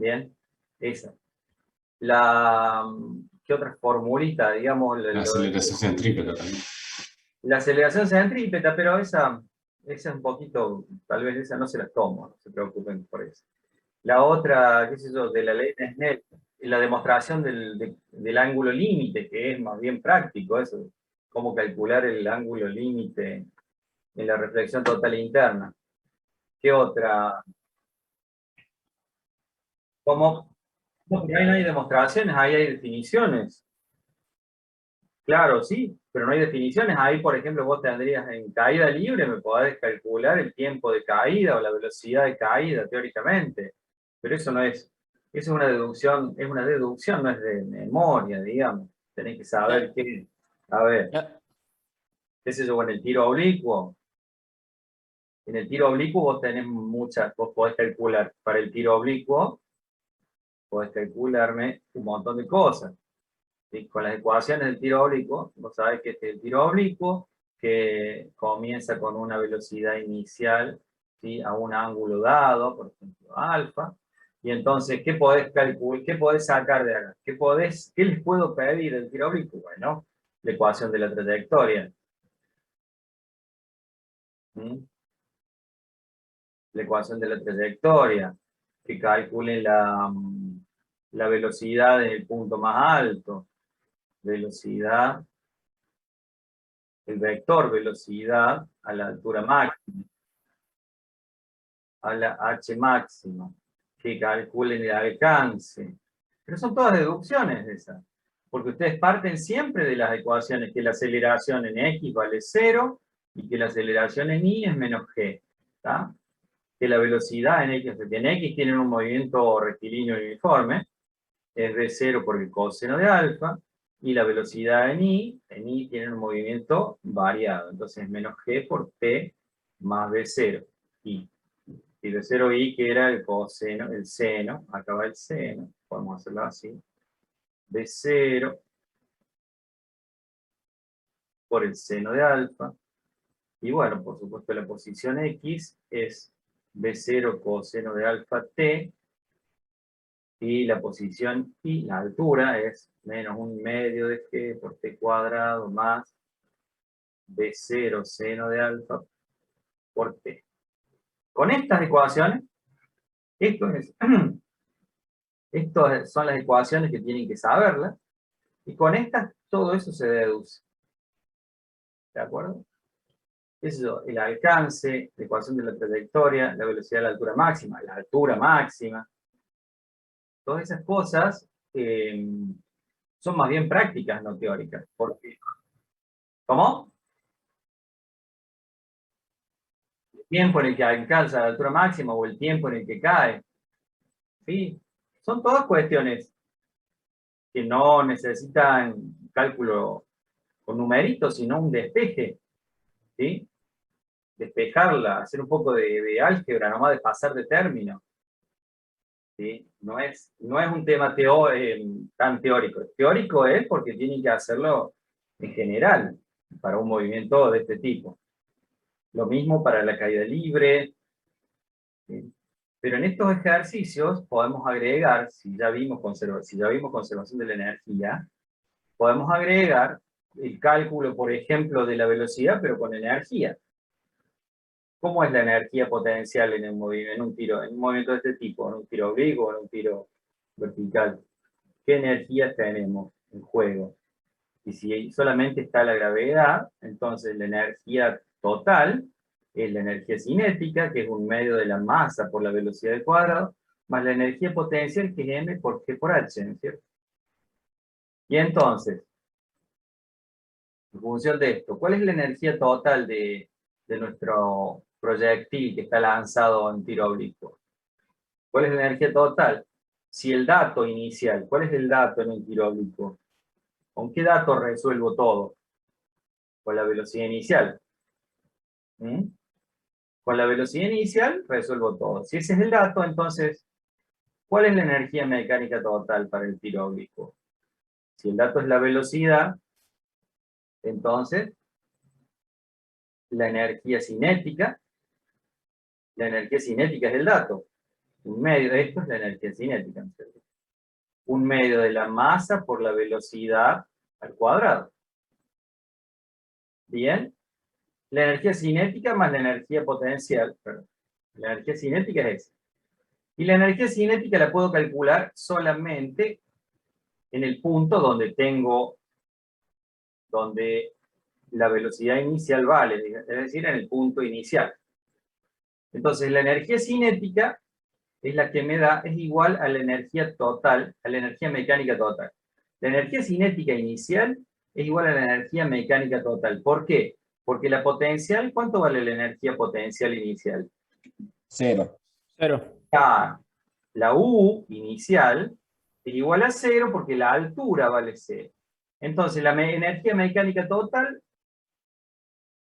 Bien, esa. La, ¿qué otra formulita? Digamos, La aceleración centrípeta también. la aceleración centrípeta, pero esa es un poquito, tal vez esa no se las tomo, no se preocupen por eso. La otra, qué sé yo, de la ley de Snell, la demostración del ángulo límite, que es más bien práctico, eso, cómo calcular el ángulo límite en la reflexión total interna. ¿Qué otra? ¿Cómo? No, pero ahí no hay demostraciones, ahí hay definiciones. Claro, sí, pero no hay definiciones. Ahí, por ejemplo, vos tendrías en caída libre, me podés calcular el tiempo de caída o la velocidad de caída, teóricamente. Pero eso no es, eso es una deducción, no es de memoria, digamos. Tenés que saber Ya, qué, a ver, ya. qué sé yo, en el tiro oblicuo. En el tiro oblicuo vos tenés muchas, vos podés calcular para el tiro oblicuo, podés calcularme un montón de cosas. ¿Sí? Con las ecuaciones del tiro oblicuo, vos sabés que el tiro oblicuo, que comienza con una velocidad inicial, ¿sí? A un ángulo dado, por ejemplo, alfa, y entonces, ¿qué podés calcular? ¿Qué podés sacar de acá? ¿Qué les puedo pedir del tiro oblicuo? Bueno, la ecuación de la trayectoria. ¿Mm? La ecuación de la trayectoria, que calcule la velocidad en el punto más alto, velocidad, el vector velocidad a la altura máxima, a la h máxima, que calculen el alcance. Pero son todas deducciones esas, porque ustedes parten siempre de las ecuaciones que la aceleración en x vale 0 y que la aceleración en y es menos g. ¿Tá? Que la velocidad en x, porque en x tienen un movimiento rectilíneo uniforme, es v0 por el coseno de alfa, y la velocidad en y tienen un movimiento variado, entonces menos g por t más v0, y v0 y que era el coseno, el seno, acá va el seno, podemos hacerlo así, v0 por el seno de alfa, y bueno, por supuesto la posición x es v0 coseno de alfa t, y la posición y la altura es menos un medio de g por t cuadrado más b0 seno de alfa por t. Con estas ecuaciones, estas son las ecuaciones que tienen que saberlas, y con estas todo eso se deduce. ¿De acuerdo? Eso, el alcance, la ecuación de la trayectoria, la velocidad de la altura máxima, la altura máxima, todas esas cosas son más bien prácticas, no teóricas. Porque, ¿cómo? El tiempo en el que alcanza la altura máxima o el tiempo en el que cae. ¿Sí? Son todas cuestiones que no necesitan cálculo con numeritos, sino un despeje. ¿Sí? Despejarla, hacer un poco de álgebra, nomás de pasar de término. ¿Sí? No es un tema tan teórico. Teórico es porque tienen que hacerlo en general, para un movimiento de este tipo. Lo mismo para la caída libre. ¿Sí? Pero en estos ejercicios podemos agregar, si ya vimos conservación de la energía, podemos agregar el cálculo, por ejemplo, de la velocidad, pero con energía. ¿Cómo es la energía potencial en un movimiento de este tipo, en un tiro oblicuo o en un tiro vertical? ¿Qué energías tenemos en juego? Y si solamente está la gravedad, entonces la energía total es la energía cinética, que es un medio de la masa por la velocidad al cuadrado, más la energía potencial, que es m por g por h, ¿no es cierto? Y entonces, en función de esto, ¿cuál es la energía total de nuestro proyectil que está lanzado en tiro oblicuo? ¿Cuál es la energía total? Si el dato inicial, ¿cuál es el dato en un tiro oblicuo? ¿Con qué dato resuelvo todo? Con la velocidad inicial. ¿Mm? Con la velocidad inicial resuelvo todo. Si ese es el dato, entonces, ¿cuál es la energía mecánica total para el tiro oblicuo? Si el dato es la velocidad, entonces, la energía cinética es el dato. Un medio, esto es la energía cinética, ¿no es cierto? Un medio de la masa por la velocidad al cuadrado. Bien. La energía cinética más la energía potencial, perdón. La energía cinética es esa. Y la energía cinética la puedo calcular solamente en el punto donde la velocidad inicial vale, es decir, en el punto inicial. Entonces, la energía cinética es la que me da, es igual a la energía total, a la energía mecánica total. La energía cinética inicial es igual a la energía mecánica total. ¿Por qué? Porque la potencial, ¿cuánto vale la energía potencial inicial? 0. 0. La U inicial es igual a 0 porque la altura vale 0. Entonces, la energía mecánica total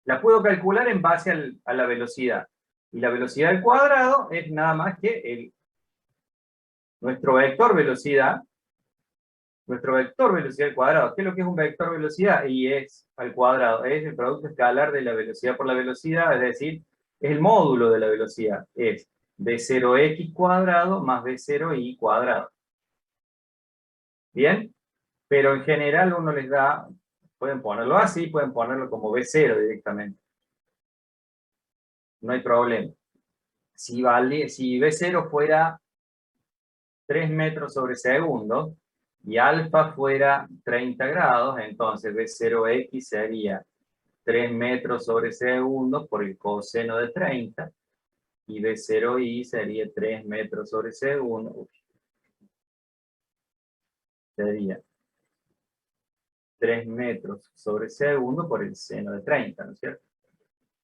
la puedo calcular en base a la velocidad. Y la velocidad al cuadrado es nada más que nuestro vector velocidad. Nuestro vector velocidad al cuadrado. ¿Qué es lo que es un vector velocidad? Y es al cuadrado. Es el producto escalar de la velocidad por la velocidad, es decir, es el módulo de la velocidad. Es v0x cuadrado más v0y cuadrado. ¿Bien? Pero en general uno les da, pueden ponerlo así, pueden ponerlo como v0 directamente. No hay problema. Si v0 fuera 3 metros sobre segundo y alfa fuera 30 grados, entonces v0x sería 3 metros sobre segundo por el coseno de 30 y v0y sería 3 metros sobre segundo. Sería 3 metros sobre segundo por el seno de 30, ¿no es cierto?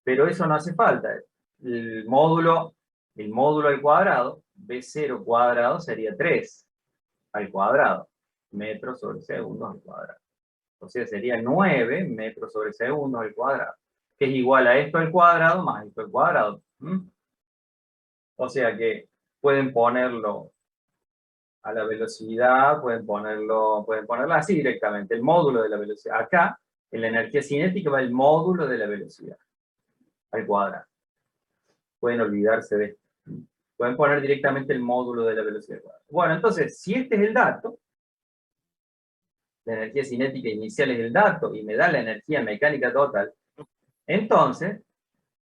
Pero eso no hace falta. El módulo al cuadrado, v0 cuadrado sería 3 al cuadrado, metros sobre segundo al cuadrado. O sea, sería 9 metros sobre segundo al cuadrado, que es igual a esto al cuadrado más esto al cuadrado. O sea que pueden ponerlo a la velocidad, pueden ponerlo así directamente, el módulo de la velocidad. Acá, en la energía cinética va el módulo de la velocidad al cuadrado. Pueden olvidarse de esto. Pueden poner directamente el módulo de la velocidad al cuadrado. Bueno, entonces, si este es el dato, la energía cinética inicial es el dato y me da la energía mecánica total, entonces,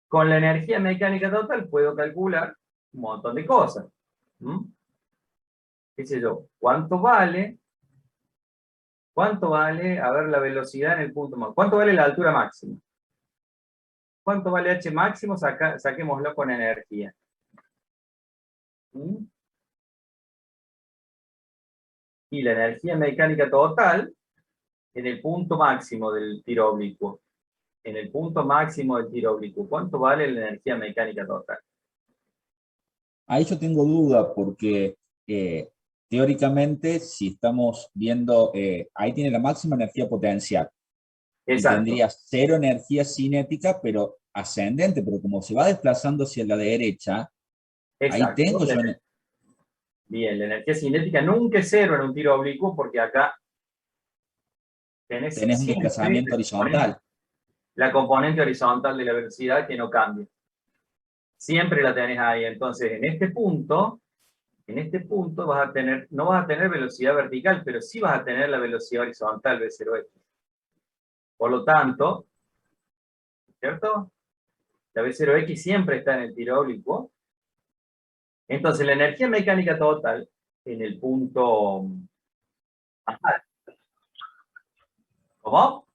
con la energía mecánica total puedo calcular un montón de cosas. ¿Qué sé yo? ¿Cuánto vale? A ver, la velocidad en el punto máximo. ¿Cuánto vale la altura máxima? ¿Cuánto vale h máximo? Saquémoslo con energía. Y la energía mecánica total en el punto máximo del tiro oblicuo. En el punto máximo del tiro oblicuo. ¿Cuánto vale la energía mecánica total? Ahí yo tengo duda porque teóricamente si estamos viendo, ahí tiene la máxima energía potencial. Exacto. Y tendría 0 energía cinética, pero ascendente, pero como se va desplazando hacia la derecha, Exacto. ahí tengo yo... Bien, la energía cinética nunca es 0 en un tiro oblicuo porque acá tenés un desplazamiento horizontal. La componente horizontal de la velocidad que no cambia. Siempre la tenés ahí. Entonces, en este punto vas a tener, no vas a tener velocidad vertical, pero sí vas a tener la velocidad horizontal v0x. Por lo tanto, ¿cierto? La v0x siempre está en el tiro oblicuo. Entonces, la energía mecánica total en el punto... ¿Cómo?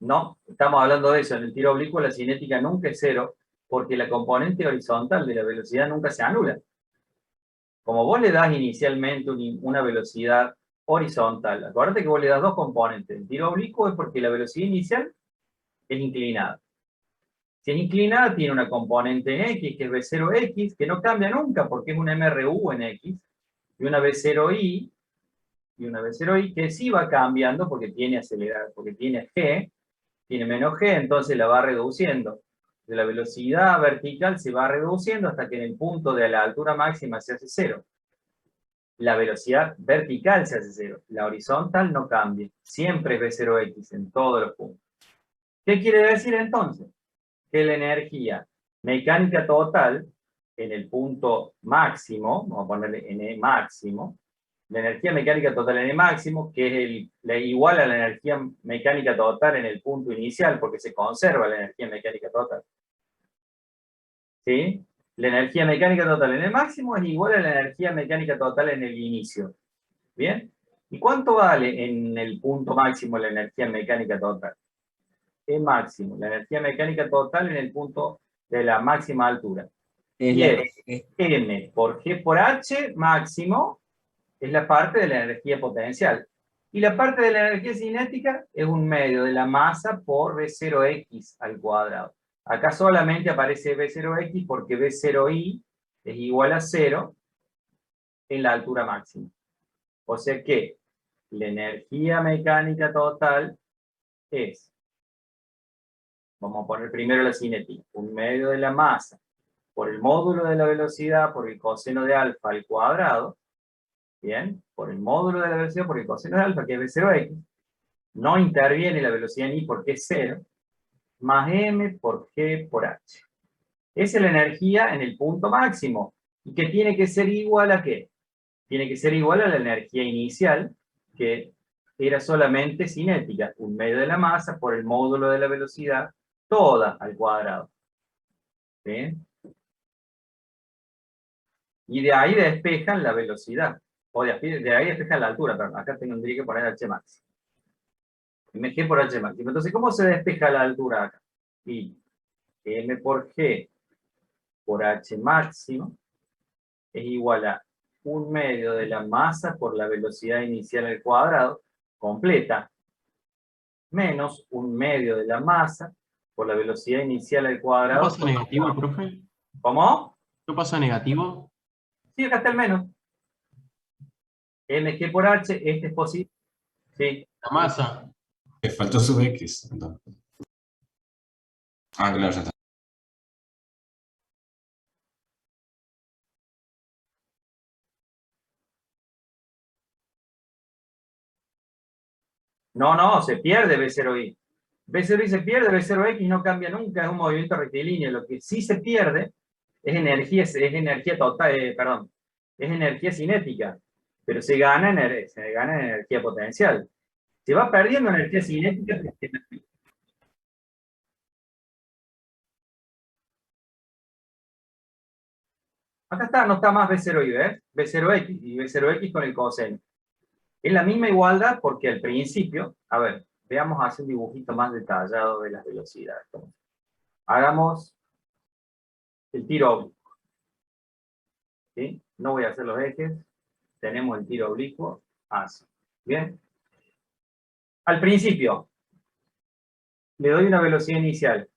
No, estamos hablando de eso. En el tiro oblicuo la cinética nunca es 0, porque la componente horizontal de la velocidad nunca se anula. Como vos le das inicialmente una velocidad horizontal, acuérdate que vos le das dos componentes. El tiro oblicuo es porque la velocidad inicial es inclinada. Si es inclinada, tiene una componente en X, que es V0X, que no cambia nunca, porque es una MRU en X, y una V0Y, que sí va cambiando porque tiene acelerado, porque tiene G, tiene menos G, entonces la va reduciendo. De la velocidad vertical se va reduciendo hasta que en el punto de la altura máxima se hace 0. la velocidad vertical se hace cero. La horizontal no cambia. Siempre es V0x en todos los puntos. ¿Qué quiere decir entonces? Que la energía mecánica total en el punto máximo, vamos a ponerle N máximo, la energía mecánica total en el máximo, que es igual a la energía mecánica total en el punto inicial, porque se conserva la energía mecánica total. ¿Sí? La energía mecánica total en el máximo es igual a la energía mecánica total en el inicio. ¿Bien? ¿Y cuánto vale en el punto máximo la energía mecánica total? E máximo, la energía mecánica total en el punto de la máxima altura. Y es M por G por H máximo, es la parte de la energía potencial. Y la parte de la energía cinética es un medio de la masa por V0x al cuadrado. Acá solamente aparece V0x porque V0i es igual a 0 en la altura máxima. O sea que la energía mecánica total es, vamos a poner primero la cinética, un medio de la masa por el módulo de la velocidad por el coseno de alfa al cuadrado, ¿bien? Por el módulo de la velocidad por el coseno de alfa, que es V0x, no interviene la velocidad ni porque es 0, más m por g por h. Esa es la energía en el punto máximo, y que tiene que ser igual a ¿qué? Tiene que ser igual a la energía inicial, que era solamente cinética, un medio de la masa por el módulo de la velocidad, toda al cuadrado. ¿Sí? Y de ahí despejan la velocidad, o de ahí despejan la altura, pero acá tendría que poner h máximo. mg por h máximo. Entonces, ¿cómo se despeja la altura acá? Y m por g por h máximo es igual a un medio de la masa por la velocidad inicial al cuadrado, completa, menos un medio de la masa por la velocidad inicial al ¿Qué cuadrado. pasa negativo, profe? ¿Cómo? ¿Qué pasa negativo? Sí, acá está el menos. mg por h, este es posible. Sí. La masa. Le faltó su X. Entonces. Ah, claro, ya está. No, no, se pierde B0i. B0i se pierde, B0x no cambia nunca, es un movimiento rectilíneo. Lo que sí se pierde es energía total, perdón, es energía cinética, pero se gana en energía potencial. Se va perdiendo energía cinética. Acá está, no está más B0i, ¿ves? B0x y B0x con el coseno. Es la misma igualdad porque al principio, a ver, veamos así un dibujito más detallado de las velocidades. Hagamos el tiro oblicuo. ¿Sí? No voy a hacer los ejes. Tenemos el tiro oblicuo así. ¿Bien? Al principio, le doy una velocidad inicial.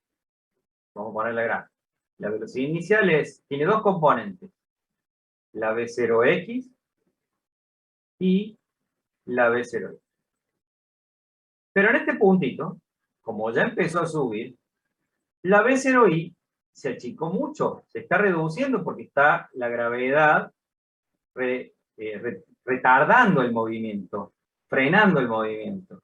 Vamos a poner la gráfica. La velocidad inicial tiene dos componentes. La V0x y la V0y. Pero en este puntito, como ya empezó a subir, la V0y se achicó mucho, se está reduciendo porque está la gravedad retardando el movimiento, frenando el movimiento.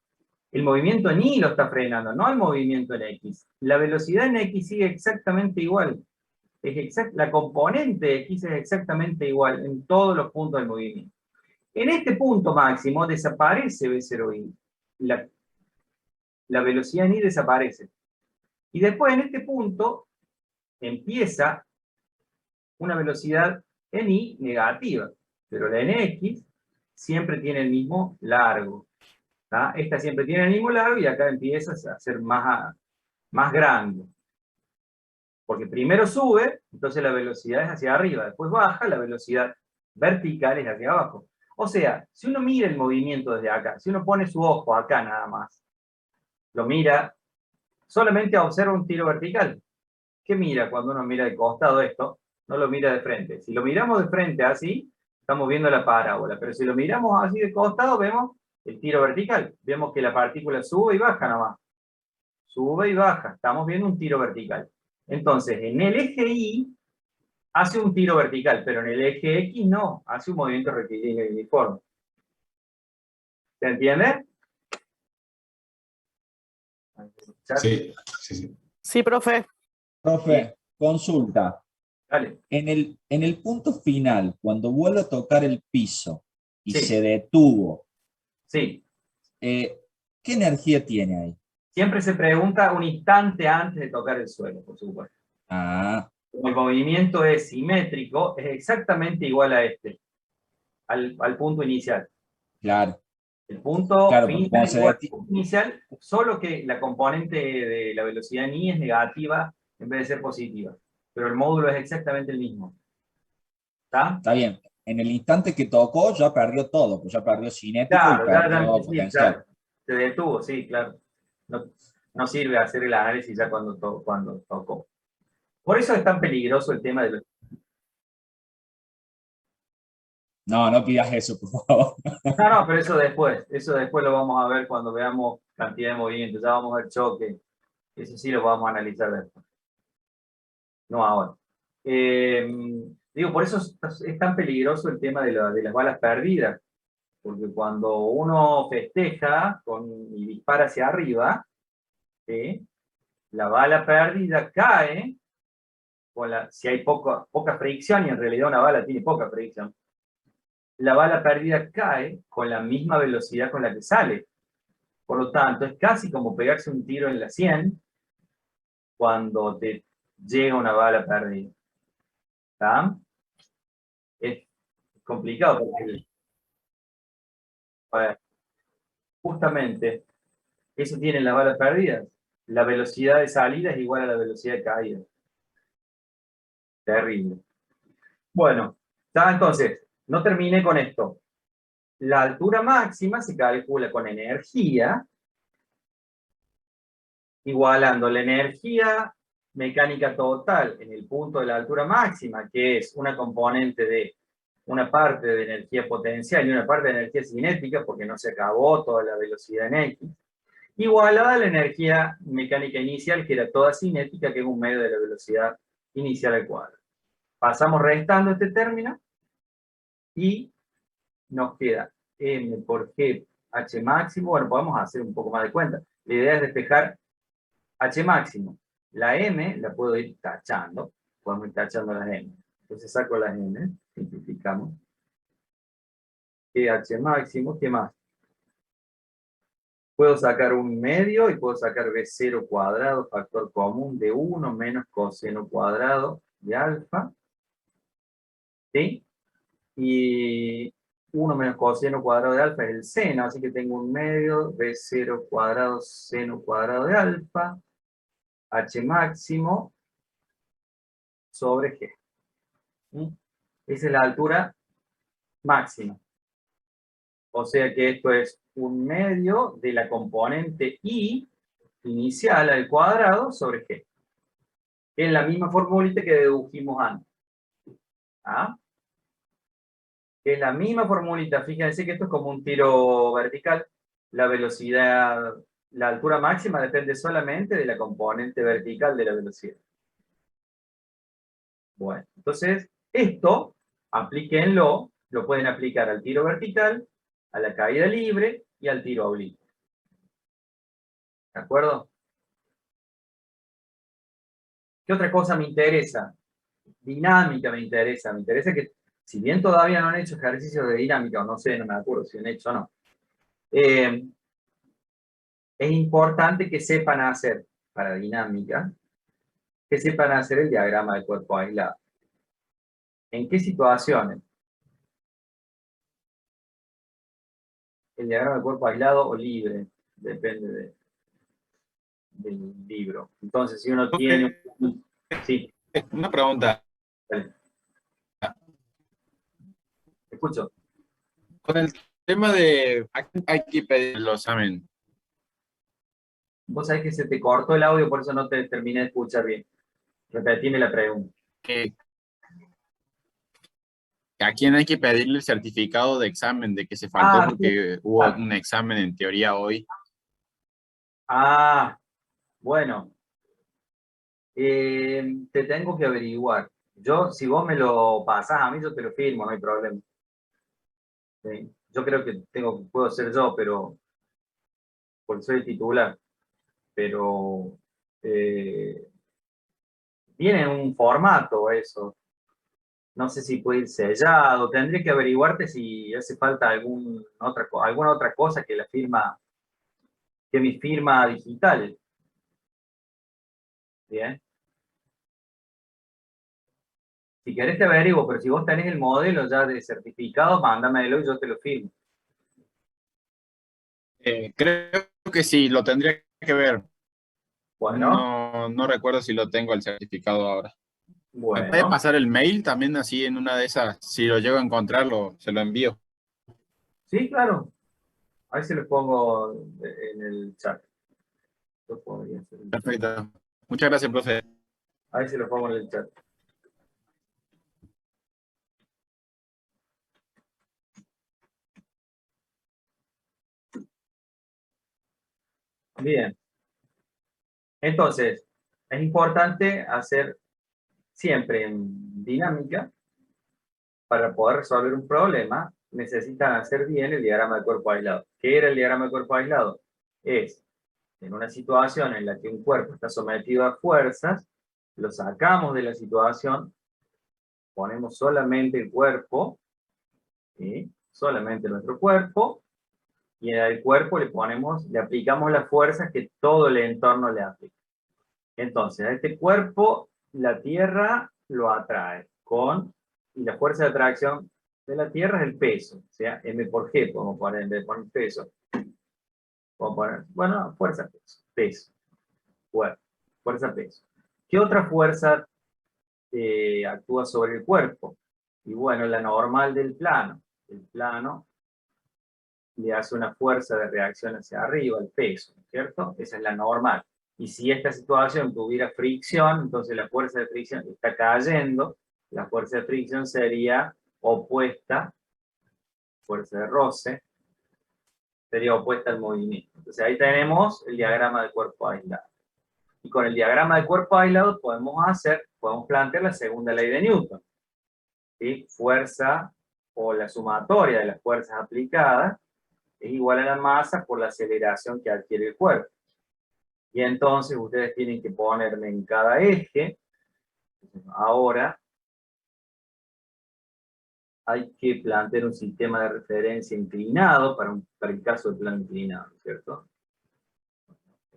El movimiento en Y lo está frenando, no el movimiento en X. La velocidad en X sigue exactamente igual. La componente de X es exactamente igual en todos los puntos del movimiento. En este punto máximo desaparece V0y. La velocidad en Y desaparece. Y después en este punto empieza una velocidad en Y negativa. Pero la en X siempre tiene el mismo largo. ¿Tá? Esta siempre tiene el mismo largo y acá empieza a ser más grande. Porque primero sube, entonces la velocidad es hacia arriba. Después baja, la velocidad vertical es hacia abajo. O sea, si uno mira el movimiento desde acá, si uno pone su ojo acá nada más, lo mira, solamente observa un tiro vertical. ¿Qué mira cuando uno mira de costado esto? No lo mira de frente. Si lo miramos de frente así, estamos viendo la parábola. Pero si lo miramos así de costado, vemos el tiro vertical. Vemos que la partícula sube y baja nomás. Sube y baja. Estamos viendo un tiro vertical. Entonces, en el eje Y hace un tiro vertical, pero en el eje X no, hace un movimiento rectilíneo y uniforme. ¿Se entiende? Sí, sí, sí. Sí, profe. Profe, consulta. Dale. En el punto final, cuando vuelve a tocar el piso y Sí. se detuvo, Sí. ¿qué energía tiene ahí? Siempre se pregunta un instante antes de tocar el suelo, por supuesto. Ah, Como el movimiento es simétrico, es exactamente igual a este, al punto inicial. claro. El punto Claro, porque final cuando es se igual al detiene, punto inicial, solo que la componente de la velocidad en I es negativa en vez de ser positiva. Pero el módulo es exactamente el mismo. ¿Está? está bien. En el instante que tocó ya perdió todo, pues ya perdió cinético y Claro, perdió sí, potencial. claro. Se detuvo, sí, claro. No, no sirve hacer el análisis ya cuando tocó. Por eso es tan peligroso el tema de los... No, no pidas eso, por favor. No, pero eso después lo vamos a ver cuando veamos cantidad de movimientos, ya vamos a ver choque, eso sí lo vamos a analizar después, no ahora. Digo, por eso es tan peligroso el tema de las balas perdidas, porque cuando uno festeja y dispara hacia arriba, ¿sí? La bala perdida cae, si hay poca fricción, y en realidad una bala tiene poca fricción, la bala perdida cae con la misma velocidad con la que sale. Por lo tanto, es casi como pegarse un tiro en la 100 cuando te llega una bala perdida. ¿Está? Es complicado porque bueno, justamente eso tienen las balas perdidas. La velocidad de salida es igual a la velocidad de caída. Terrible. Bueno, ¿está? Entonces, no terminé con esto. La altura máxima se calcula con energía, igualando la energía mecánica total en el punto de la altura máxima, que es una componente de una parte de energía potencial y una parte de energía cinética, porque no se acabó toda la velocidad en X, igualada a la energía mecánica inicial, que era toda cinética, que es un medio de la velocidad inicial al cuadrado. Pasamos restando este término y nos queda m por g h máximo. Bueno, podemos hacer un poco más de cuenta. La idea es despejar h máximo. La m la puedo ir tachando. Podemos ir tachando las m. Entonces saco las m, simplificamos. H máximo, ¿qué más? Puedo sacar un medio y puedo sacar B0 cuadrado, factor común de 1 menos coseno cuadrado de alfa. ¿Sí? Y 1 menos coseno cuadrado de alfa es el seno, así que tengo un medio B0 cuadrado seno cuadrado de alfa, H máximo sobre G. ¿Sí? Esa es la altura máxima. O sea que esto es un medio de la componente I inicial al cuadrado sobre G. Es la misma formulita que dedujimos antes. ¿Ah? Es la misma formulita. Fíjense que esto es como un tiro vertical. La velocidad, la altura máxima depende solamente de la componente vertical de la velocidad. Bueno, entonces, esto, aplíquenlo, lo pueden aplicar al tiro vertical, a la caída libre y al tiro oblicuo. ¿De acuerdo? ¿Qué otra cosa me interesa? Dinámica me interesa. Me interesa que, si bien todavía no han hecho ejercicios de dinámica, o no sé, no me acuerdo si han hecho o no, es importante que sepan hacer, para dinámica, que sepan hacer el diagrama de cuerpo aislado. ¿En qué situaciones? El diagrama de cuerpo aislado o libre, depende del libro. Entonces, si uno tiene... Sí, Una pregunta. dale. Escucho. Con el tema de ¿a quién hay que pedir los examen? Vos sabés que se te cortó el audio, por eso no te terminé de escuchar bien. Repetime la pregunta. ¿A quién hay que pedirle el certificado de examen de que se faltó Sí. porque hubo un examen en teoría hoy? Bueno. Te tengo que averiguar. Yo, si vos me lo pasás a mí, yo te lo firmo, no hay problema. ¿Sí? Yo creo que puedo ser yo, pero porque soy el titular. Pero viene en un formato eso. No sé si puede ir sellado. Tendré que averiguarte si hace falta alguna otra cosa que que mi firma digital. Bien. Si querés te averiguo, pero si vos tenés el modelo ya de certificado, mándamelo y yo te lo firmo. Creo que sí, lo tendría que ver. Bueno, No recuerdo si lo tengo el certificado ahora. ¿Me puede bueno. pasar el mail también así en una de esas? Si lo llego a encontrarlo, se lo envío. Sí, claro. Ahí se lo pongo en el chat. Lo podría hacer. Perfecto. Muchas gracias, profe. Ahí se lo pongo en el chat. Bien. Entonces, es importante hacer siempre en dinámica. Para poder resolver un problema, necesitan hacer bien el diagrama de cuerpo aislado. ¿Qué era el diagrama de cuerpo aislado? Es, en una situación en la que un cuerpo está sometido a fuerzas, lo sacamos de la situación, ponemos solamente el cuerpo, ¿sí? Solamente nuestro cuerpo, y al cuerpo le aplicamos las fuerzas que todo el entorno le aplica. Entonces, a este cuerpo, la Tierra lo atrae y la fuerza de atracción de la Tierra es el peso, o sea, M por G, podemos poner, en vez de poner peso, podemos poner, bueno, fuerza, peso, fuerza, peso. ¿Qué otra fuerza actúa sobre el cuerpo? Y bueno, la normal del plano. El plano le hace una fuerza de reacción hacia arriba, el peso, ¿cierto? Esa es la normal. Y si esta situación tuviera fricción, entonces la fuerza de fricción está cayendo, la fuerza de fricción sería opuesta, fuerza de roce, sería opuesta al movimiento. Entonces ahí tenemos el diagrama de cuerpo aislado. Y con el diagrama de cuerpo aislado podemos plantear la segunda ley de Newton. ¿Sí? Fuerza o la sumatoria de las fuerzas aplicadas es igual a la masa por la aceleración que adquiere el cuerpo. Y entonces ustedes tienen que ponerme en cada eje. Ahora hay que plantear un sistema de referencia inclinado para el caso del plano inclinado, ¿cierto?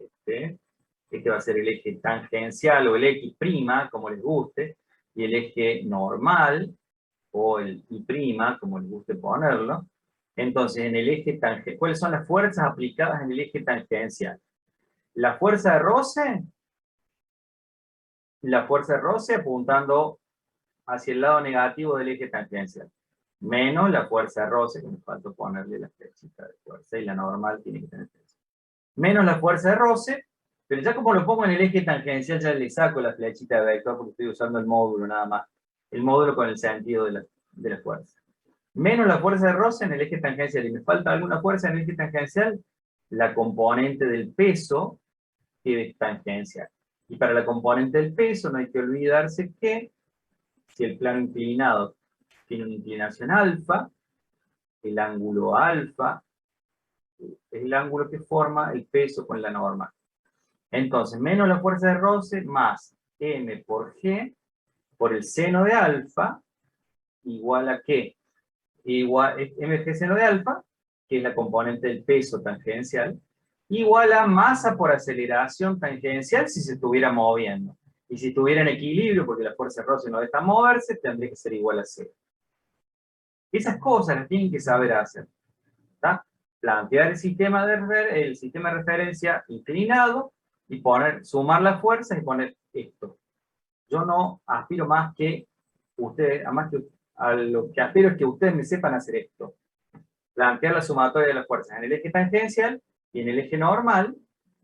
Este va a ser el eje tangencial o el X', como les guste, y el eje normal o el Y', como les guste ponerlo. Entonces, en el eje tangencial, ¿cuáles son las fuerzas aplicadas en el eje tangencial? La fuerza de roce apuntando hacia el lado negativo del eje tangencial, menos la fuerza de roce, que me falta ponerle la flechita de fuerza, y la normal tiene que tener fuerza. Menos la fuerza de roce, pero ya como lo pongo en el eje tangencial, ya le saco la flechita de vector porque estoy usando el módulo nada más. El módulo con el sentido de la fuerza. Menos la fuerza de roce en el eje tangencial. ¿Y me falta alguna fuerza en el eje tangencial? La componente del peso que es tangencial. Y para la componente del peso no hay que olvidarse que si el plano inclinado tiene una inclinación alfa, el ángulo alfa es el ángulo que forma el peso con la normal. Entonces, menos la fuerza de roce más m por g por el seno de alfa igual a qué? Igual mg seno de alfa, que es la componente del peso tangencial, igual a masa por aceleración tangencial si se estuviera moviendo. Y si estuviera en equilibrio, porque la fuerza de roce no deja moverse, tendría que ser igual a cero. Esas cosas las tienen que saber hacer. ¿Está? Plantear el sistema de referencia inclinado y sumar las fuerzas y poner esto. Yo no aspiro más que ustedes, a lo que aspiro es que ustedes me sepan hacer esto. Plantear la sumatoria de las fuerzas en el eje tangencial y en el eje normal.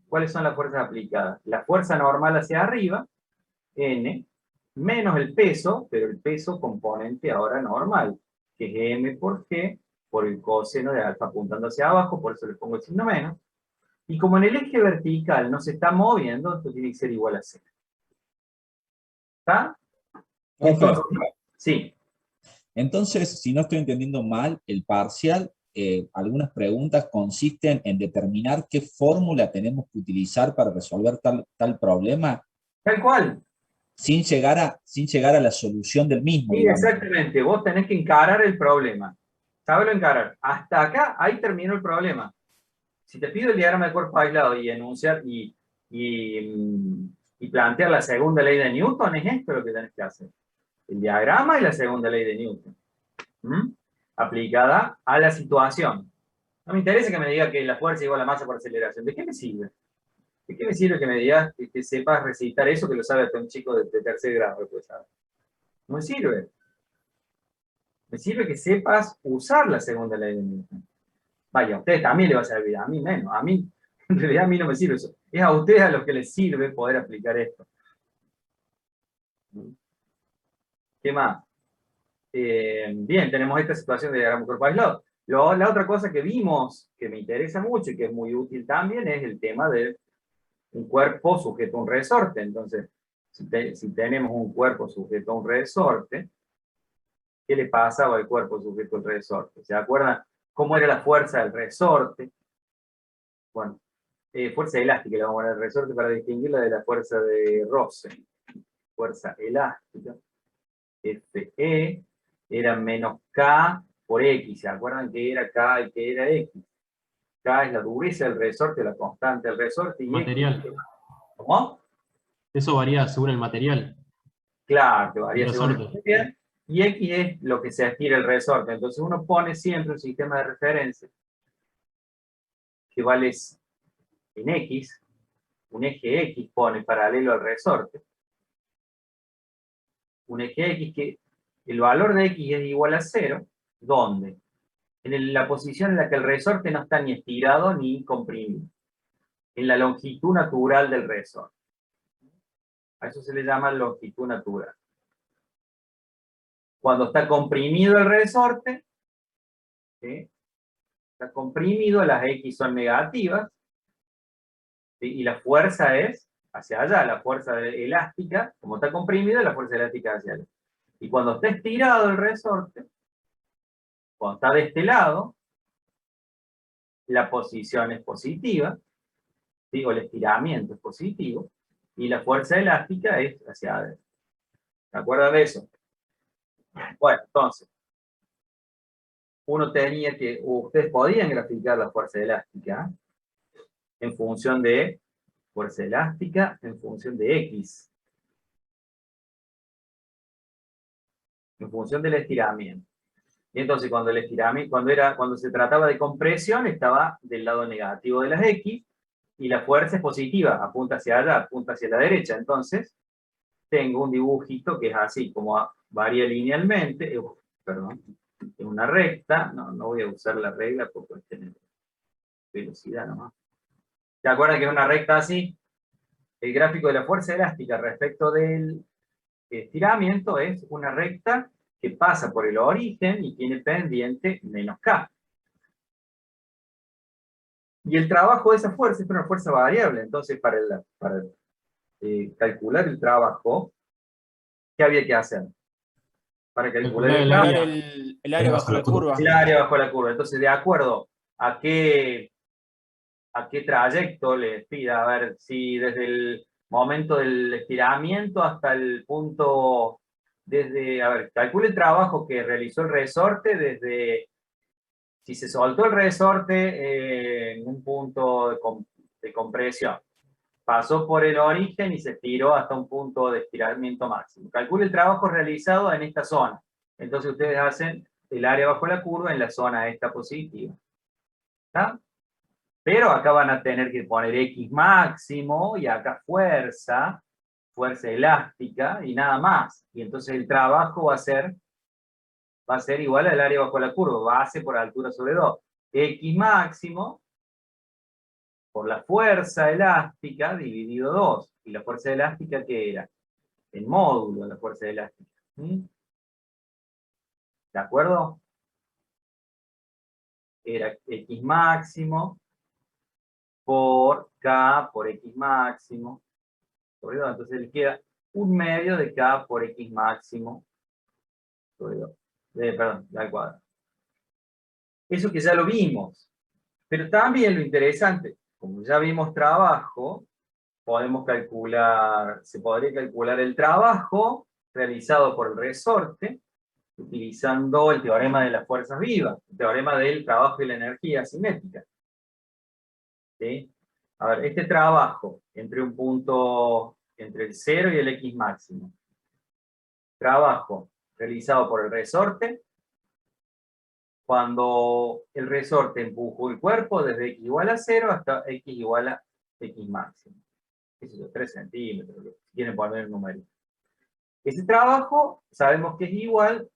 ¿Cuáles son las fuerzas aplicadas? La fuerza normal hacia arriba, N, menos el peso, pero el peso componente ahora normal, que es M por G, por el coseno de alfa apuntando hacia abajo, por eso le pongo el signo menos. Y como en el eje vertical no se está moviendo, esto tiene que ser igual a 0. ¿Está? Entonces, sí, Entonces, si no estoy entendiendo mal, el parcial, algunas preguntas consisten en determinar qué fórmula tenemos que utilizar para resolver tal problema tal cual. sin llegar a la solución del mismo, Sí, digamos. exactamente. Vos tenés que encarar el problema. Sábelo encarar. Hasta acá, ahí terminó el problema. Si te pido el diagrama de cuerpo aislado y enunciar y plantear la segunda ley de Newton, es esto lo que tenés que hacer. El diagrama y la segunda ley de Newton. ¿Mm? Aplicada a la situación. No me interesa que me diga que la fuerza igual a la masa por aceleración. ¿De qué me sirve? ¿De qué me sirve que me digas que sepas recitar eso que lo sabe hasta un chico de tercer grado? Pues, ¿sabes? No me sirve. Me sirve que sepas usar la segunda ley de Newton. Vaya, a ustedes también les va a servir, a mí menos. A mí, en realidad a mí no me sirve eso. Es a ustedes a los que les sirve poder aplicar esto. ¿Qué más? Bien, tenemos esta situación de diagrama cuerpo aislado. La otra cosa que vimos, que me interesa mucho y que es muy útil también, es el tema de un cuerpo sujeto a un resorte. Entonces, si tenemos un cuerpo sujeto a un resorte, ¿qué le pasaba al cuerpo sujeto al resorte? ¿Se acuerdan cómo era la fuerza del resorte? Bueno, fuerza elástica, le vamos a poner al resorte para distinguirla de la fuerza de roce. Fuerza elástica, Fe, era menos K por X. ¿Se acuerdan que era K y que era X? K es la dureza del resorte, la constante del resorte, y Material. X. ¿Cómo? Eso varía según el material. Claro, que varía El según el resorte. material. Y X es lo que se aspira el resorte. Entonces uno pone siempre un sistema de referencia que vale en X, un eje X pone paralelo al resorte. Un eje X que el valor de X es igual a 0, ¿dónde? En la posición en la que el resorte no está ni estirado ni comprimido. En la longitud natural del resorte. A eso se le llama longitud natural. Cuando está comprimido el resorte, ¿sí? Está comprimido, las X son negativas, ¿sí? Y la fuerza es hacia allá, la fuerza elástica, como está comprimido, la fuerza elástica hacia allá. Y cuando está estirado el resorte, cuando está de este lado, la posición es positiva, ¿sí? O el estiramiento es positivo, y la fuerza elástica es hacia adentro. ¿Se acuerdan de eso? Bueno, entonces, ustedes podían graficar la fuerza elástica en función de fuerza elástica, en función de X, en función del estiramiento. Y entonces cuando el estiramiento, cuando se trataba de compresión, estaba del lado negativo de las X, y la fuerza es positiva, apunta hacia allá, apunta hacia la derecha. Entonces, tengo un dibujito que es así, como varía linealmente, perdón, en una recta, no voy a usar la regla por cuestiones de velocidad nomás. ¿Se acuerdan que es una recta así? El gráfico de la fuerza elástica respecto del estiramiento es una recta que pasa por el origen y tiene pendiente menos K. Y el trabajo de esa fuerza es una fuerza variable, entonces para calcular el trabajo, ¿qué había que hacer? Para calcular el Calcular trabajo, El área bajo la curva. el área bajo la curva. Entonces, de acuerdo a qué trayecto les pida, a ver si desde el momento del estiramiento hasta el punto, calcule el trabajo que realizó el resorte desde, si se soltó el resorte en un punto de compresión, pasó por el origen y se estiró hasta un punto de estiramiento máximo. Calcule el trabajo realizado en esta zona. Entonces ustedes hacen el área bajo la curva en la zona esta positiva. ¿Está? Pero acá van a tener que poner X máximo y acá fuerza elástica y nada más. Y entonces el trabajo va a ser igual al área bajo la curva, base por altura sobre 2. X máximo por la fuerza elástica dividido 2. ¿Y la fuerza elástica qué era? El módulo de la fuerza elástica. ¿Mm? ¿De acuerdo? Era X máximo por K por X máximo. Entonces le queda 1/2 de K por X máximo, perdón, al cuadrado. Eso que ya lo vimos. Pero también lo interesante, como ya vimos trabajo, se podría calcular el trabajo realizado por el resorte utilizando el teorema de las fuerzas vivas, el teorema del trabajo y la energía cinética. ¿Sí? A ver, este trabajo entre un punto entre el 0 y el X máximo. Trabajo realizado por el resorte cuando el resorte empujó el cuerpo desde X igual a 0 hasta X igual a X máximo. Eso es 3 centímetros, si quieren poner el número. Ese trabajo sabemos que es igual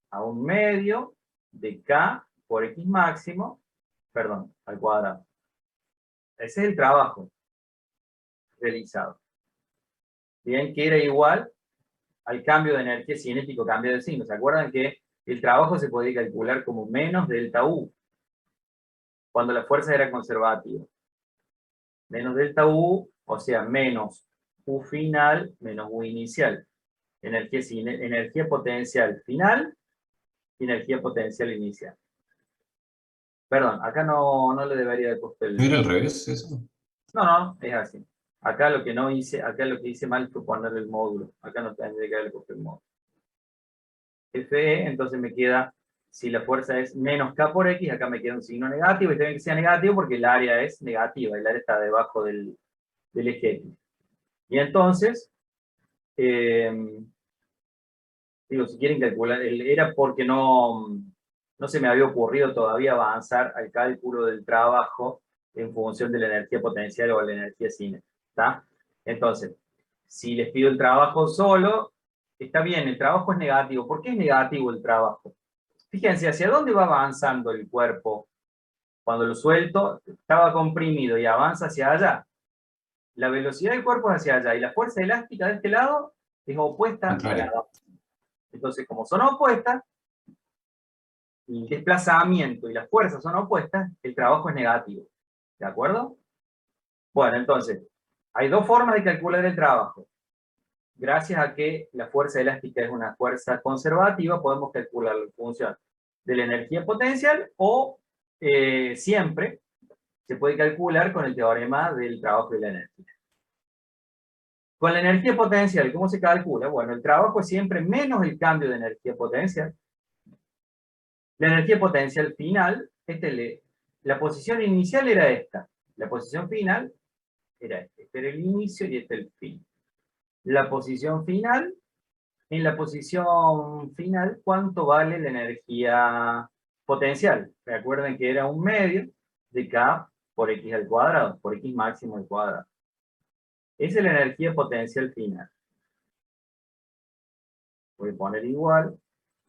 a 1/2 de K por X máximo, perdón, al cuadrado. Ese es el trabajo realizado. Bien, que era igual al cambio de energía cinético, cambio de signo. ¿Se acuerdan que el trabajo se podía calcular como menos delta U, cuando la fuerza era conservativa? Menos delta U, o sea, menos U final, menos U inicial. Energía potencial final y energía potencial inicial. Perdón, acá no le debería haber puesto el... ¿No era al revés eso? No, es así. Acá lo que hice mal fue poner el módulo. Acá no tendría que haber puesto el módulo. Fe, entonces me queda, si la fuerza es menos K por X, acá me queda un signo negativo, y está bien que sea negativo porque el área es negativa, el área está debajo del eje X. Y entonces, digo, si quieren calcular, era porque no se me había ocurrido todavía avanzar al cálculo del trabajo en función de la energía potencial o la energía cinética. ¿Está? Entonces, si les pido el trabajo solo, está bien, el trabajo es negativo. ¿Por qué es negativo el trabajo? Fíjense, ¿hacia dónde va avanzando el cuerpo? Cuando lo suelto, estaba comprimido y avanza hacia allá. La velocidad del cuerpo es hacia allá, y la fuerza elástica de este lado es opuesta a Contraria. la otra. Entonces, como son opuestas, el desplazamiento y las fuerzas son opuestas, el trabajo es negativo. ¿De acuerdo? Bueno, entonces, hay dos formas de calcular el trabajo. Gracias a que la fuerza elástica es una fuerza conservativa, podemos calcularlo en función de la energía potencial o siempre se puede calcular con el teorema del trabajo y la energía. Con la energía potencial, ¿cómo se calcula? Bueno, el trabajo es siempre menos el cambio de energía potencial. La energía potencial final, la posición inicial era esta. La posición final era esta. Este era el inicio y este el fin. La posición final, en la posición final, ¿cuánto vale la energía potencial? Recuerden que era 1/2 de K por X al cuadrado, por X máximo al cuadrado. Esa es la energía potencial final. Voy a poner igual,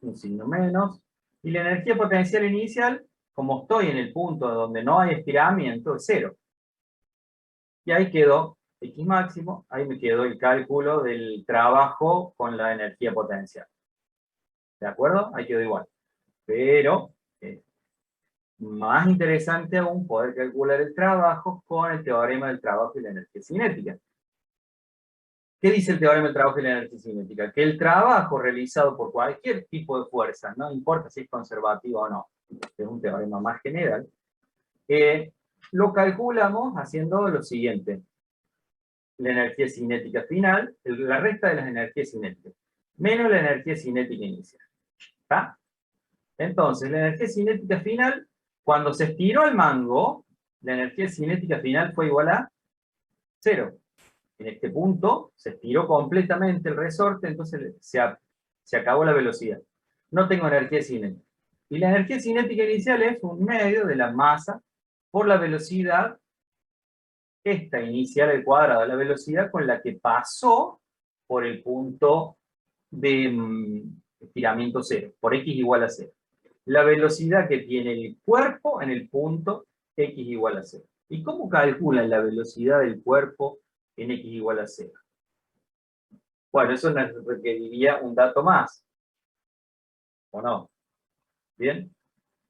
un signo menos. Y la energía potencial inicial, como estoy en el punto donde no hay estiramiento, es 0. Y ahí quedó X máximo, ahí me quedó el cálculo del trabajo con la energía potencial. ¿De acuerdo? Ahí quedó igual. Pero, más interesante aún, poder calcular el trabajo con el teorema del trabajo y la energía cinética. ¿Qué dice el teorema del trabajo y la energía cinética? Que el trabajo realizado por cualquier tipo de fuerza, no importa si es conservativo o no, es un teorema más general, lo calculamos haciendo lo siguiente. La energía cinética final, la resta de las energías cinéticas, menos la energía cinética inicial. ¿Está? Entonces, la energía cinética final, cuando se estiró el mango, la energía cinética final fue igual a 0. En este punto se estiró completamente el resorte, entonces se acabó la velocidad. No tengo energía cinética. Y la energía cinética inicial es 1/2 de la masa por la velocidad, esta inicial al cuadrado, la velocidad con la que pasó por el punto de estiramiento 0, por X igual a 0. La velocidad que tiene el cuerpo en el punto X igual a 0. ¿Y cómo calculan la velocidad del cuerpo en X igual a 0? Bueno, eso nos requeriría un dato más. ¿O no? ¿Bien?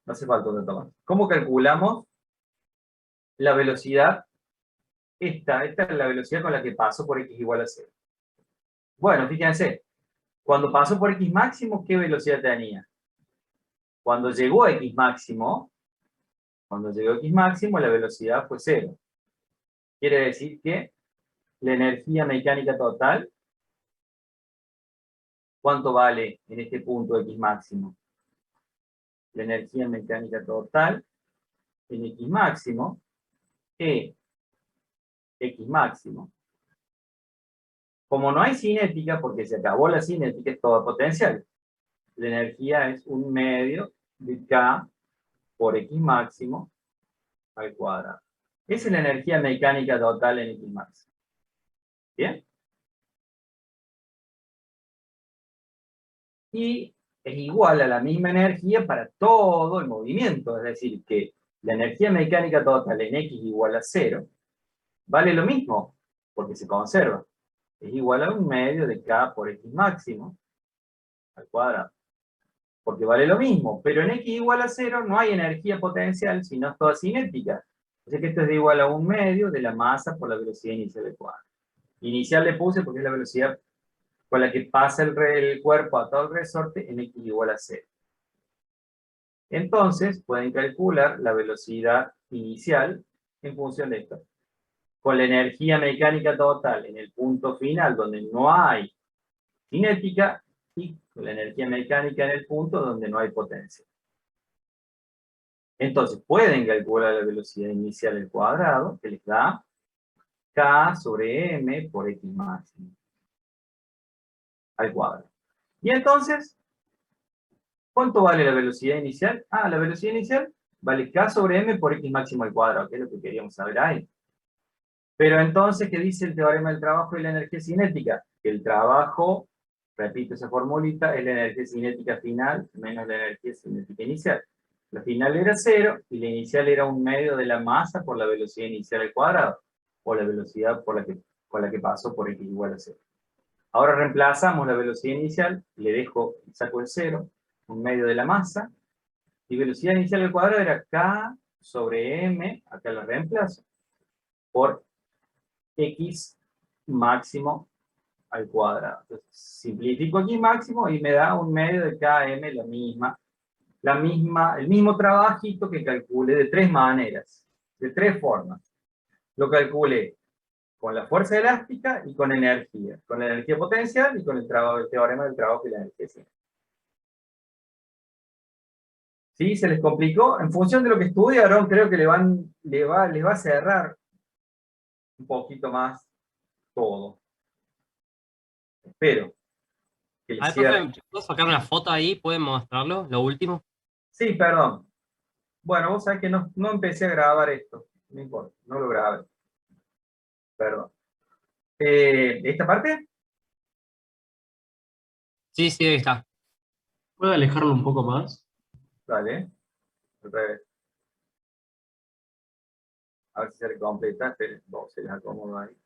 No hace falta un dato más. ¿Cómo calculamos la velocidad? Esta es la velocidad con la que paso por X igual a 0. Bueno, fíjense, cuando pasó por X máximo, ¿qué velocidad tenía? Cuando llegó a X máximo, la velocidad fue 0. Quiere decir que la energía mecánica total, ¿cuánto vale en este punto X máximo? La energía mecánica total en X máximo, X máximo. Como no hay cinética, porque se acabó la cinética, es toda potencial. La energía es 1/2 de K por X máximo al cuadrado. Esa es la energía mecánica total en X máximo. ¿Bien? Y es igual a la misma energía para todo el movimiento. Es decir, que la energía mecánica total en X igual a 0 vale lo mismo, porque se conserva. Es igual a 1/2 de K por X máximo al cuadrado. Porque vale lo mismo, pero en X igual a 0 no hay energía potencial, sino es toda cinética. Así que esto es de igual a 1/2 de la masa por la velocidad inicial del cuadrado. Inicial le puse porque es la velocidad con la que pasa el cuerpo a todo el resorte en X igual a 0. Entonces, pueden calcular la velocidad inicial en función de esto. Con la energía mecánica total en el punto final donde no hay cinética y con la energía mecánica en el punto donde no hay potencia. Entonces, pueden calcular la velocidad inicial al cuadrado, que les da K sobre M por X máximo al cuadrado. Y entonces, ¿cuánto vale la velocidad inicial? La velocidad inicial vale K sobre M por X máximo al cuadrado, que es lo que queríamos saber ahí. Pero entonces, ¿qué dice el teorema del trabajo y la energía cinética? Que el trabajo, repito esa formulita, es la energía cinética final menos la energía cinética inicial. La final era 0 y la inicial era 1/2 de la masa por la velocidad inicial al cuadrado, o la velocidad con la que pasó por X igual a 0. Ahora reemplazamos la velocidad inicial, le saco el 0, 1/2 de la masa, y velocidad inicial al cuadrado era K sobre M, acá lo reemplazo, por X máximo al cuadrado. Entonces, simplifico aquí máximo y me da 1/2 de KM, el mismo trabajito que calculé de 3 maneras, de 3 formas. Lo calculé con la fuerza elástica y con energía. Con la energía potencial y con el teorema del trabajo y la energía cinética. ¿Sí? ¿Se les complicó? En función de lo que estudiaron, creo que les va a cerrar un poquito más todo. Espero que les cierre. Profe, ¿puedo sacar una foto ahí? ¿Pueden mostrarlo? Lo último. Sí, perdón. Bueno, vos sabés que no empecé a grabar esto. No importa, no lo grabé. Perdón. ¿Esta parte? Sí, sí, ahí está. ¿Puede alejarlo un poco más? Dale. Al revés. A ver si se le completa. Esperen, se les acomodo ahí.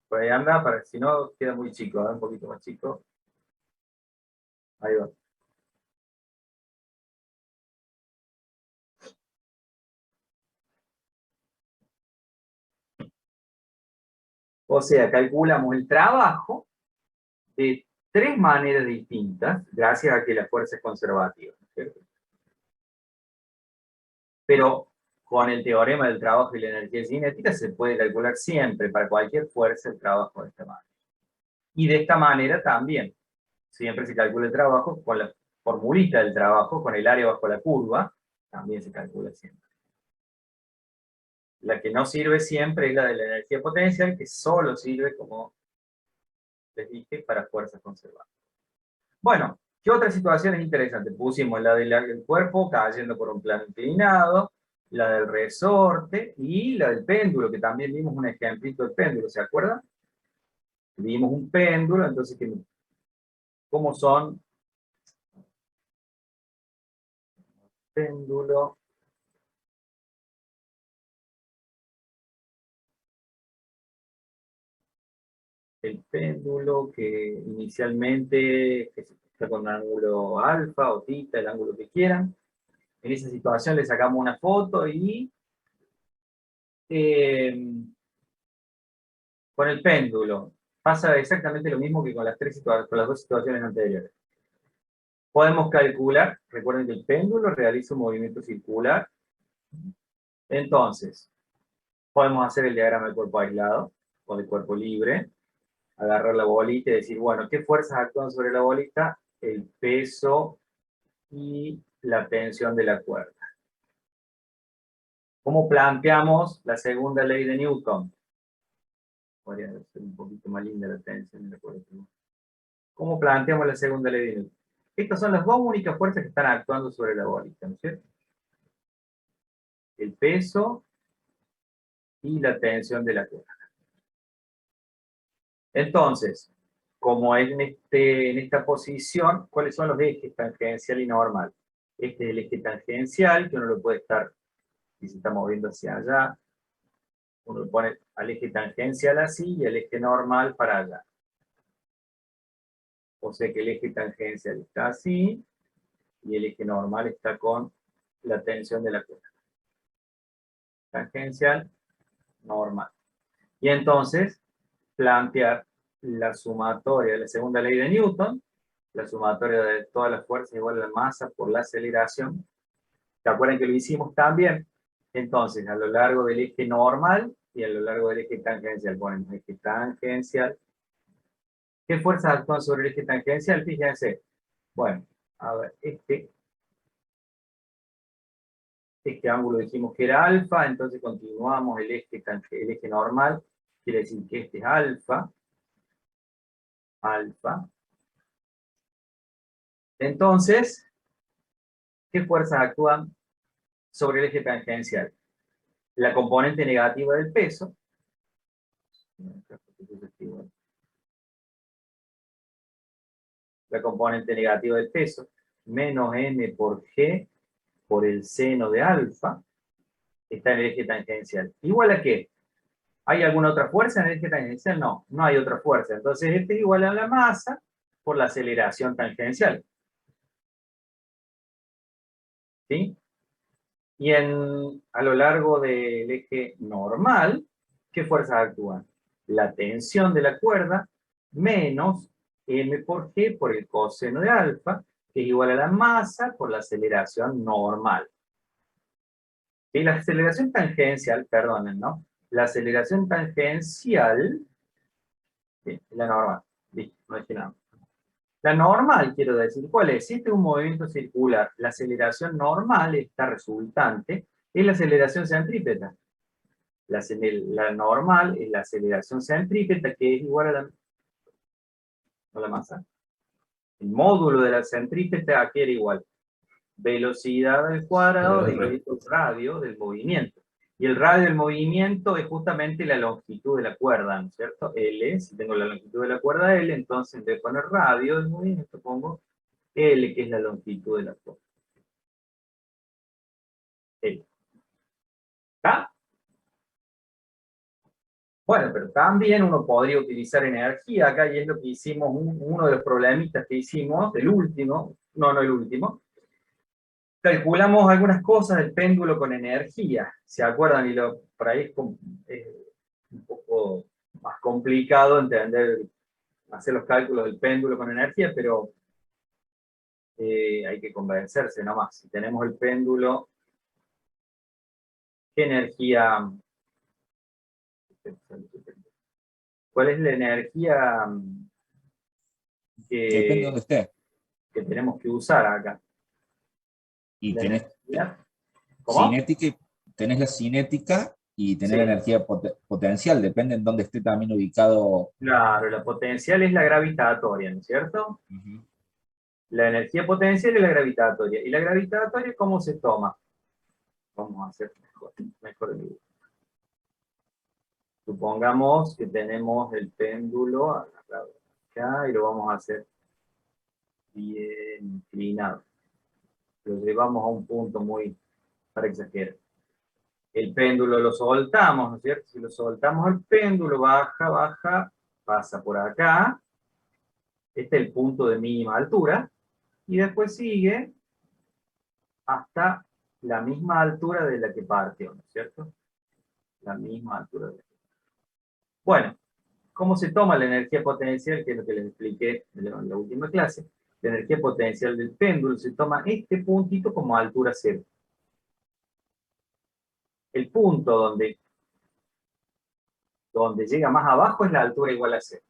Por ahí anda, para si no queda muy chico, un poquito más chico. Ahí va. O sea, calculamos el trabajo de 3 maneras distintas, gracias a que la fuerza es conservativa, ¿no es cierto? Pero con el teorema del trabajo y la energía cinética se puede calcular siempre, para cualquier fuerza, el trabajo de esta manera. Y de esta manera también, siempre se calcula el trabajo con la formulita del trabajo, con el área bajo la curva, también se calcula siempre. La que no sirve siempre es la de la energía potencial, que solo sirve, como les dije, para fuerzas conservadas. Bueno, ¿qué otra situación es interesante? Pusimos la del cuerpo cayendo por un plano inclinado, la del resorte y la del péndulo, que también vimos un ejemplito del péndulo, ¿se acuerdan? Vimos un péndulo, entonces, ¿cómo son? Péndulo. El péndulo que inicialmente está con un ángulo alfa o tita, el ángulo que quieran. En esa situación le sacamos una foto y Con el péndulo pasa exactamente lo mismo que con las dos situaciones anteriores. Podemos calcular, recuerden que el péndulo realiza un movimiento circular. Entonces, podemos hacer el diagrama de cuerpo aislado o de cuerpo libre, agarrar la bolita y decir, bueno, ¿qué fuerzas actúan sobre la bolita? El peso y la tensión de la cuerda. ¿Cómo planteamos la segunda ley de Newton? Podría ser un poquito más linda la tensión de la cuerda. ¿Cómo planteamos la segunda ley de Newton? Estas son las dos únicas fuerzas que están actuando sobre la bolita, ¿no es cierto? El peso y la tensión de la cuerda. Entonces, como en esta posición, ¿cuáles son los ejes tangencial y normal? Este es el eje tangencial, que uno lo puede estar, si se está moviendo hacia allá, uno lo pone al eje tangencial así y el eje normal para allá. O sea que el eje tangencial está así y el eje normal está con la tensión de la cuerda. Tangencial, normal. Y entonces, plantear la sumatoria de la segunda ley de Newton, la sumatoria de todas las fuerzas igual a la masa por la aceleración. ¿Se acuerdan que lo hicimos también? Entonces, a lo largo del eje normal y a lo largo del eje tangencial, ponemos eje tangencial. ¿Qué fuerzas actúan sobre el eje tangencial? Fíjense. Bueno, a ver, este ángulo dijimos que era alfa, entonces continuamos el eje normal, quiere decir que este es alfa. Alfa. Entonces, ¿qué fuerzas actúan sobre el eje tangencial? La componente negativa del peso. La componente negativa del peso, menos m por g por el seno de alfa, está en el eje tangencial. ¿Igual a qué? ¿Hay alguna otra fuerza en el eje tangencial? No, no hay otra fuerza. Entonces este es igual a la masa por la aceleración tangencial. ¿Sí? Y a lo largo del eje normal, ¿qué fuerzas actúan? La tensión de la cuerda menos m por g por el coseno de alfa, que es igual a la masa por la aceleración normal. Y la aceleración tangencial, perdonen, ¿no? La aceleración tangencial, sí, la normal, listo, no dije nada. La normal, quiero decir, ¿cuál es? Si este es un movimiento circular, la aceleración normal, esta resultante, es la aceleración centrípeta. La normal es la aceleración centrípeta, que es igual a la masa. El módulo de la centrípeta aquí era igual. Velocidad al cuadrado dividido el radio del movimiento. Y el radio del movimiento es justamente la longitud de la cuerda, ¿no es cierto? L, si tengo la longitud de la cuerda L, entonces en vez de poner radio del movimiento pongo L, que es la longitud de la cuerda. L. ¿Está? Bueno, pero también uno podría utilizar energía acá, y es lo que hicimos, uno de los problemitas que hicimos, el último, no el último. Calculamos algunas cosas del péndulo con energía, ¿se acuerdan? Y por ahí es un poco más complicado entender, hacer los cálculos del péndulo con energía, pero hay que convencerse nomás. Si tenemos el péndulo, ¿qué energía? ¿Cuál es la energía Depende de dónde esté. que tenemos que usar acá? Y tenés ¿Cómo? tenés la cinética y tenés Sí. la energía potencial, depende en dónde esté también ubicado. Claro, la potencial es la gravitatoria, ¿no es cierto? La energía potencial es la gravitatoria. ¿Y la gravitatoria cómo se toma? Vamos a hacer mejor el dibujo. Supongamos que tenemos el péndulo agarrado acá y lo vamos a hacer bien inclinado. Lo llevamos a un punto muy, para exagerar. El péndulo lo soltamos, ¿no es cierto? Si lo soltamos el péndulo, baja, baja, pasa por acá. Este es el punto de mínima altura. Y después sigue hasta la misma altura de la que partió, ¿no es cierto? La misma altura de la que partió. Bueno, ¿Cómo se toma la energía potencial? Que es lo que les expliqué en la última clase. La energía potencial del péndulo se toma este puntito como altura cero. El punto donde llega más abajo es la altura igual a cero.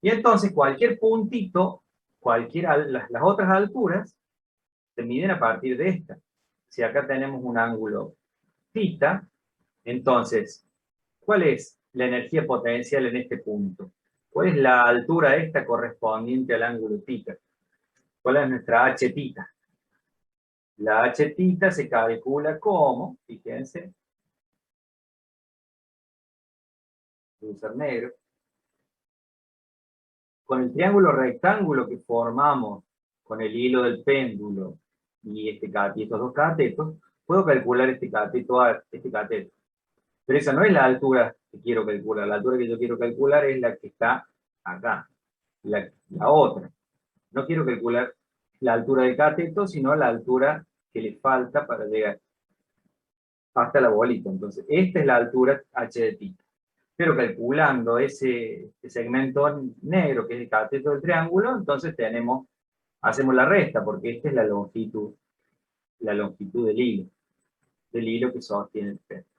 Y entonces cualquier puntito, las otras alturas, se miden a partir de esta. Si acá tenemos un ángulo θ, entonces, ¿cuál es la energía potencial en este punto? ¿Cuál es la altura esta correspondiente al ángulo θ? ¿Cuál es nuestra h-θ? La h-θ se calcula como, fíjense, voy a usar negro, con el triángulo rectángulo que formamos con el hilo del péndulo y estos dos catetos, puedo calcular este cateto. Pero esa no es la altura que quiero calcular. La altura que yo quiero calcular es la que está acá, la otra. No quiero calcular la altura del cateto, sino la altura que le falta para llegar hasta la bolita. Entonces, esta es la altura h de θ. Pero calculando ese segmento negro, que es el cateto del triángulo, entonces hacemos la resta, porque esta es la longitud del hilo que sostiene el péndulo.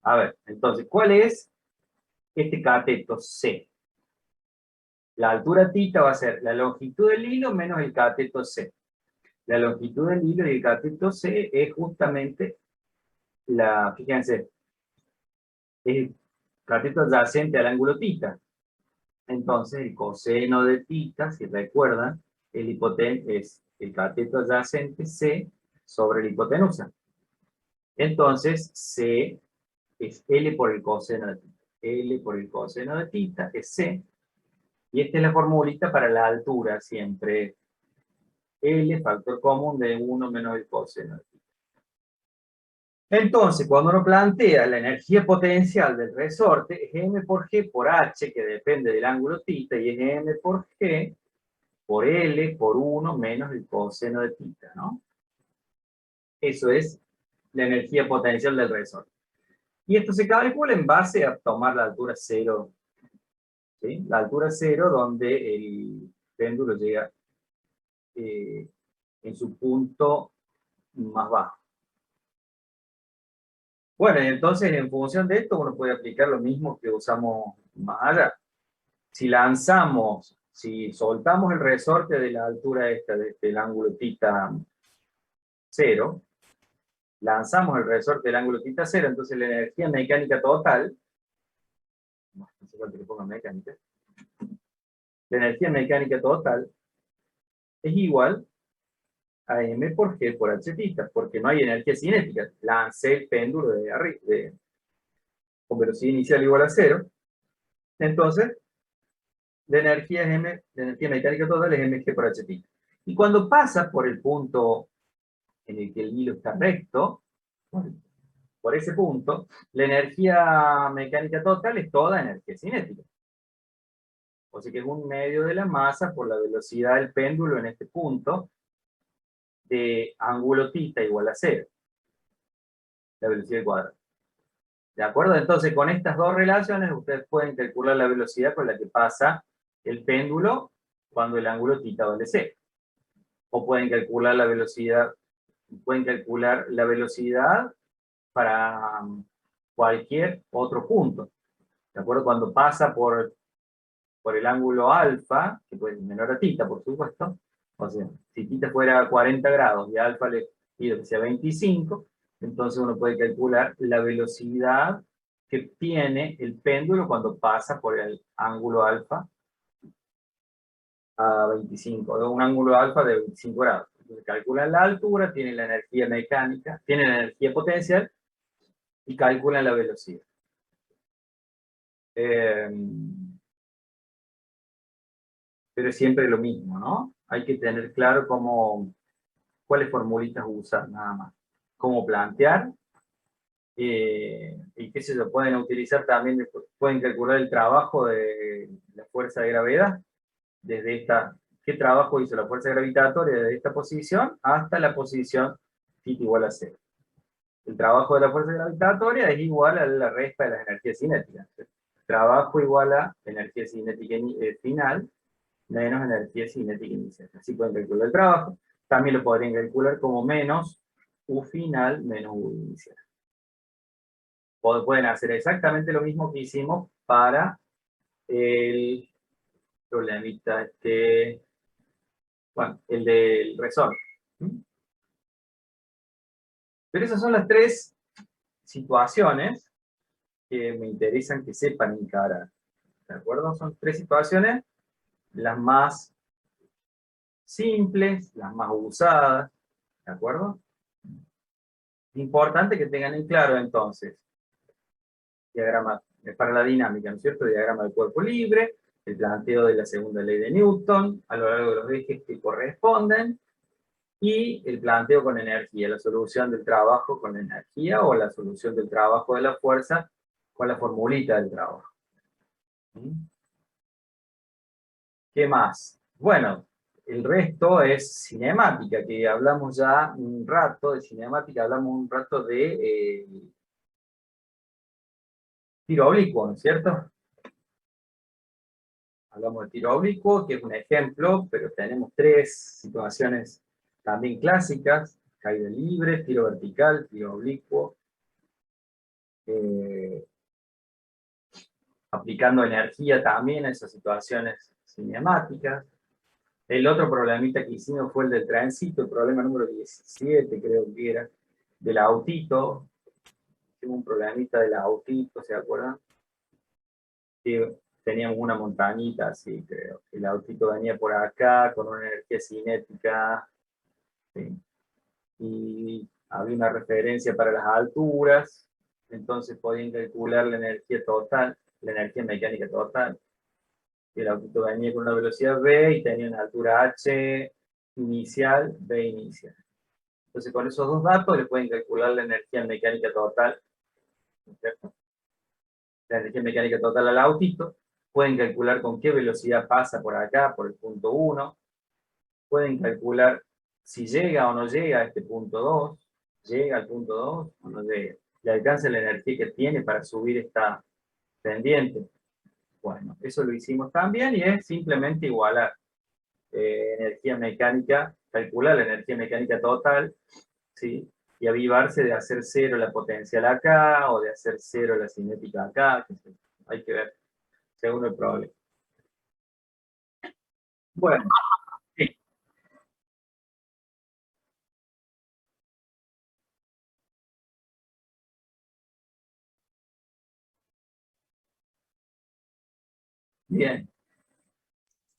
A ver, entonces, ¿cuál es este cateto C? La altura θ va a ser la longitud del hilo menos el cateto C. La longitud del hilo y el cateto C es justamente fíjense, es el cateto adyacente al ángulo θ. Entonces, el coseno de θ, si recuerdan, es el cateto adyacente C sobre la hipotenusa. Entonces, C es L por el coseno de θ. L por el coseno de θ es C. Y esta es la formulita para la altura, siempre L, factor común de 1 menos el coseno de θ. Entonces, cuando uno plantea la energía potencial del resorte, es m por g por h, que depende del ángulo θ, y es m por g por L por 1 menos el coseno de θ, ¿no? Eso es la energía potencial del resorte. Y esto se calcula en base a tomar la altura 0, ¿sí? La altura 0 donde el péndulo llega en su punto más bajo. Bueno, y entonces en función de esto uno puede aplicar lo mismo que usamos más allá. Si soltamos el resorte de la altura esta, del ángulo θ 0, lanzamos el resorte del ángulo θ 0, entonces la energía mecánica total, no sé cuánto le pongo mecánica, la energía mecánica total es igual a m por g por h-θ, porque no hay energía cinética. Lancé el péndulo de arriba, con velocidad inicial igual a 0, entonces la energía mecánica total es mg por h-θ. Y cuando pasa por el punto en el que el hilo está recto, por ese punto, la energía mecánica total es toda energía cinética. O sea que es un medio de la masa por la velocidad del péndulo en este punto, de ángulo θ igual a 0. La velocidad al cuadrado. ¿De acuerdo? Entonces, con estas dos relaciones, ustedes pueden calcular la velocidad con la que pasa el péndulo cuando el ángulo θ vale 0. O pueden calcular la velocidad para cualquier otro punto. ¿De acuerdo? Cuando pasa por el ángulo alfa, que puede ser menor a θ, por supuesto. O sea, si θ fuera 40 grados y alfa le pido que sea 25, entonces uno puede calcular la velocidad que tiene el péndulo cuando pasa por el ángulo alfa a 25, o un ángulo alfa de 25 grados. Entonces calculan la altura, tienen la energía mecánica, tienen la energía potencial y calculan la velocidad. Pero es siempre lo mismo, ¿no? Hay que tener claro cuáles formulitas usar, nada más. Cómo plantear, y qué sé yo, pueden utilizar también, pueden calcular el trabajo de la fuerza de gravedad, desde qué trabajo hizo la fuerza gravitatoria desde esta posición hasta la posición θ igual a 0. El trabajo de la fuerza gravitatoria es igual a la resta de las energías cinéticas. trabajo igual a energía cinética final menos energía cinética inicial. Así pueden calcular el trabajo. También lo podrían calcular como menos U final menos U inicial. Pueden hacer exactamente lo mismo que hicimos para el problemita bueno, el del resorte. Pero esas son las tres situaciones que me interesan que sepan encarar. ¿De acuerdo? Son tres situaciones, las más simples, las más usadas. ¿De acuerdo? Importante que tengan en claro entonces, diagrama para la dinámica, ¿no es cierto? Diagrama del cuerpo libre, el planteo de la segunda ley de Newton, a lo largo de los ejes que corresponden, y el planteo con energía, la solución del trabajo con energía, o la solución del trabajo de la fuerza con la formulita del trabajo. ¿Qué más? Bueno, el resto es cinemática, que hablamos ya un rato de cinemática, hablamos un rato de tiro oblicuo, ¿no es cierto? Hablamos de tiro oblicuo, que es un ejemplo, pero tenemos tres situaciones también clásicas: caída libre, tiro vertical, tiro oblicuo, aplicando energía también a esas situaciones cinemáticas. El otro problemita que hicimos fue el del trencito, el problema número 17, creo que era, del autito. Hicimos un problemita del autito, ¿se acuerdan? Que teníamos una montañita así, creo. El autito venía por acá con una energía cinética, ¿sí? Y había una referencia para las alturas, entonces podían calcular la energía total, la energía mecánica total. El autito venía con una velocidad v y tenía una altura h inicial, v inicial. Entonces con esos dos datos le pueden calcular la energía mecánica total, ¿cierto? La energía mecánica total al autito. Pueden calcular con qué velocidad pasa por acá, por el punto 1. Pueden calcular si llega o no llega a este punto 2. ¿Llega al punto 2 o no llega? ¿Le alcanza la energía que tiene para subir esta pendiente? Bueno, eso lo hicimos también y es simplemente igualar energía mecánica, calcular la energía mecánica total, ¿sí? Y avivarse de hacer cero la potencial acá o de hacer cero la cinética acá. Hay que ver según el problema. Bueno, sí. Bien.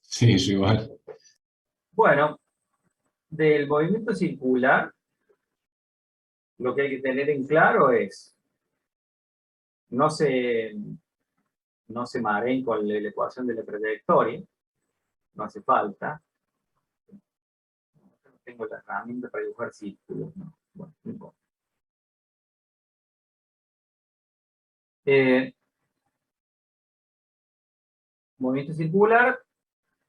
Sí, yo igual. Bueno, del movimiento circular, lo que hay que tener en claro es, no se mareen con la ecuación de la trayectoria, no hace falta. No tengo la herramienta para dibujar círculos, ¿no? Bueno, no importa. Movimiento circular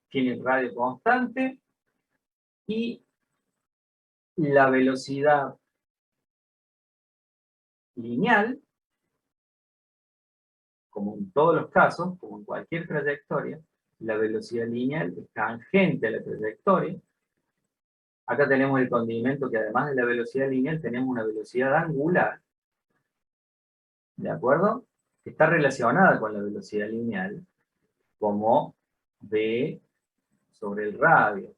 tiene radio constante y la velocidad lineal, como en todos los casos, como en cualquier trayectoria, la velocidad lineal es tangente a la trayectoria. Acá tenemos el condimento que además de la velocidad lineal tenemos una velocidad angular. ¿De acuerdo? Que está relacionada con la velocidad lineal como v sobre el radio.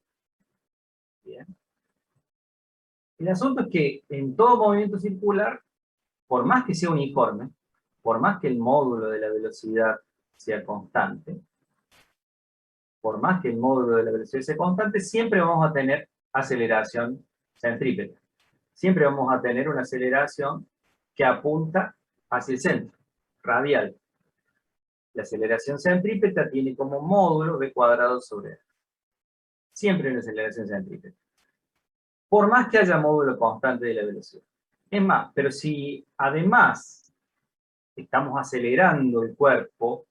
Bien. El asunto es que en todo movimiento circular, por más que sea uniforme, por más que el módulo de la velocidad sea constante, por más que el módulo de la velocidad sea constante, siempre vamos a tener aceleración centrípeta. Siempre vamos a tener una aceleración que apunta hacia el centro, radial. La aceleración centrípeta tiene como módulo v cuadrado sobre r. Siempre una aceleración centrípeta. Por más que haya módulo constante de la velocidad. Es más, pero si además estamos acelerando el cuerpo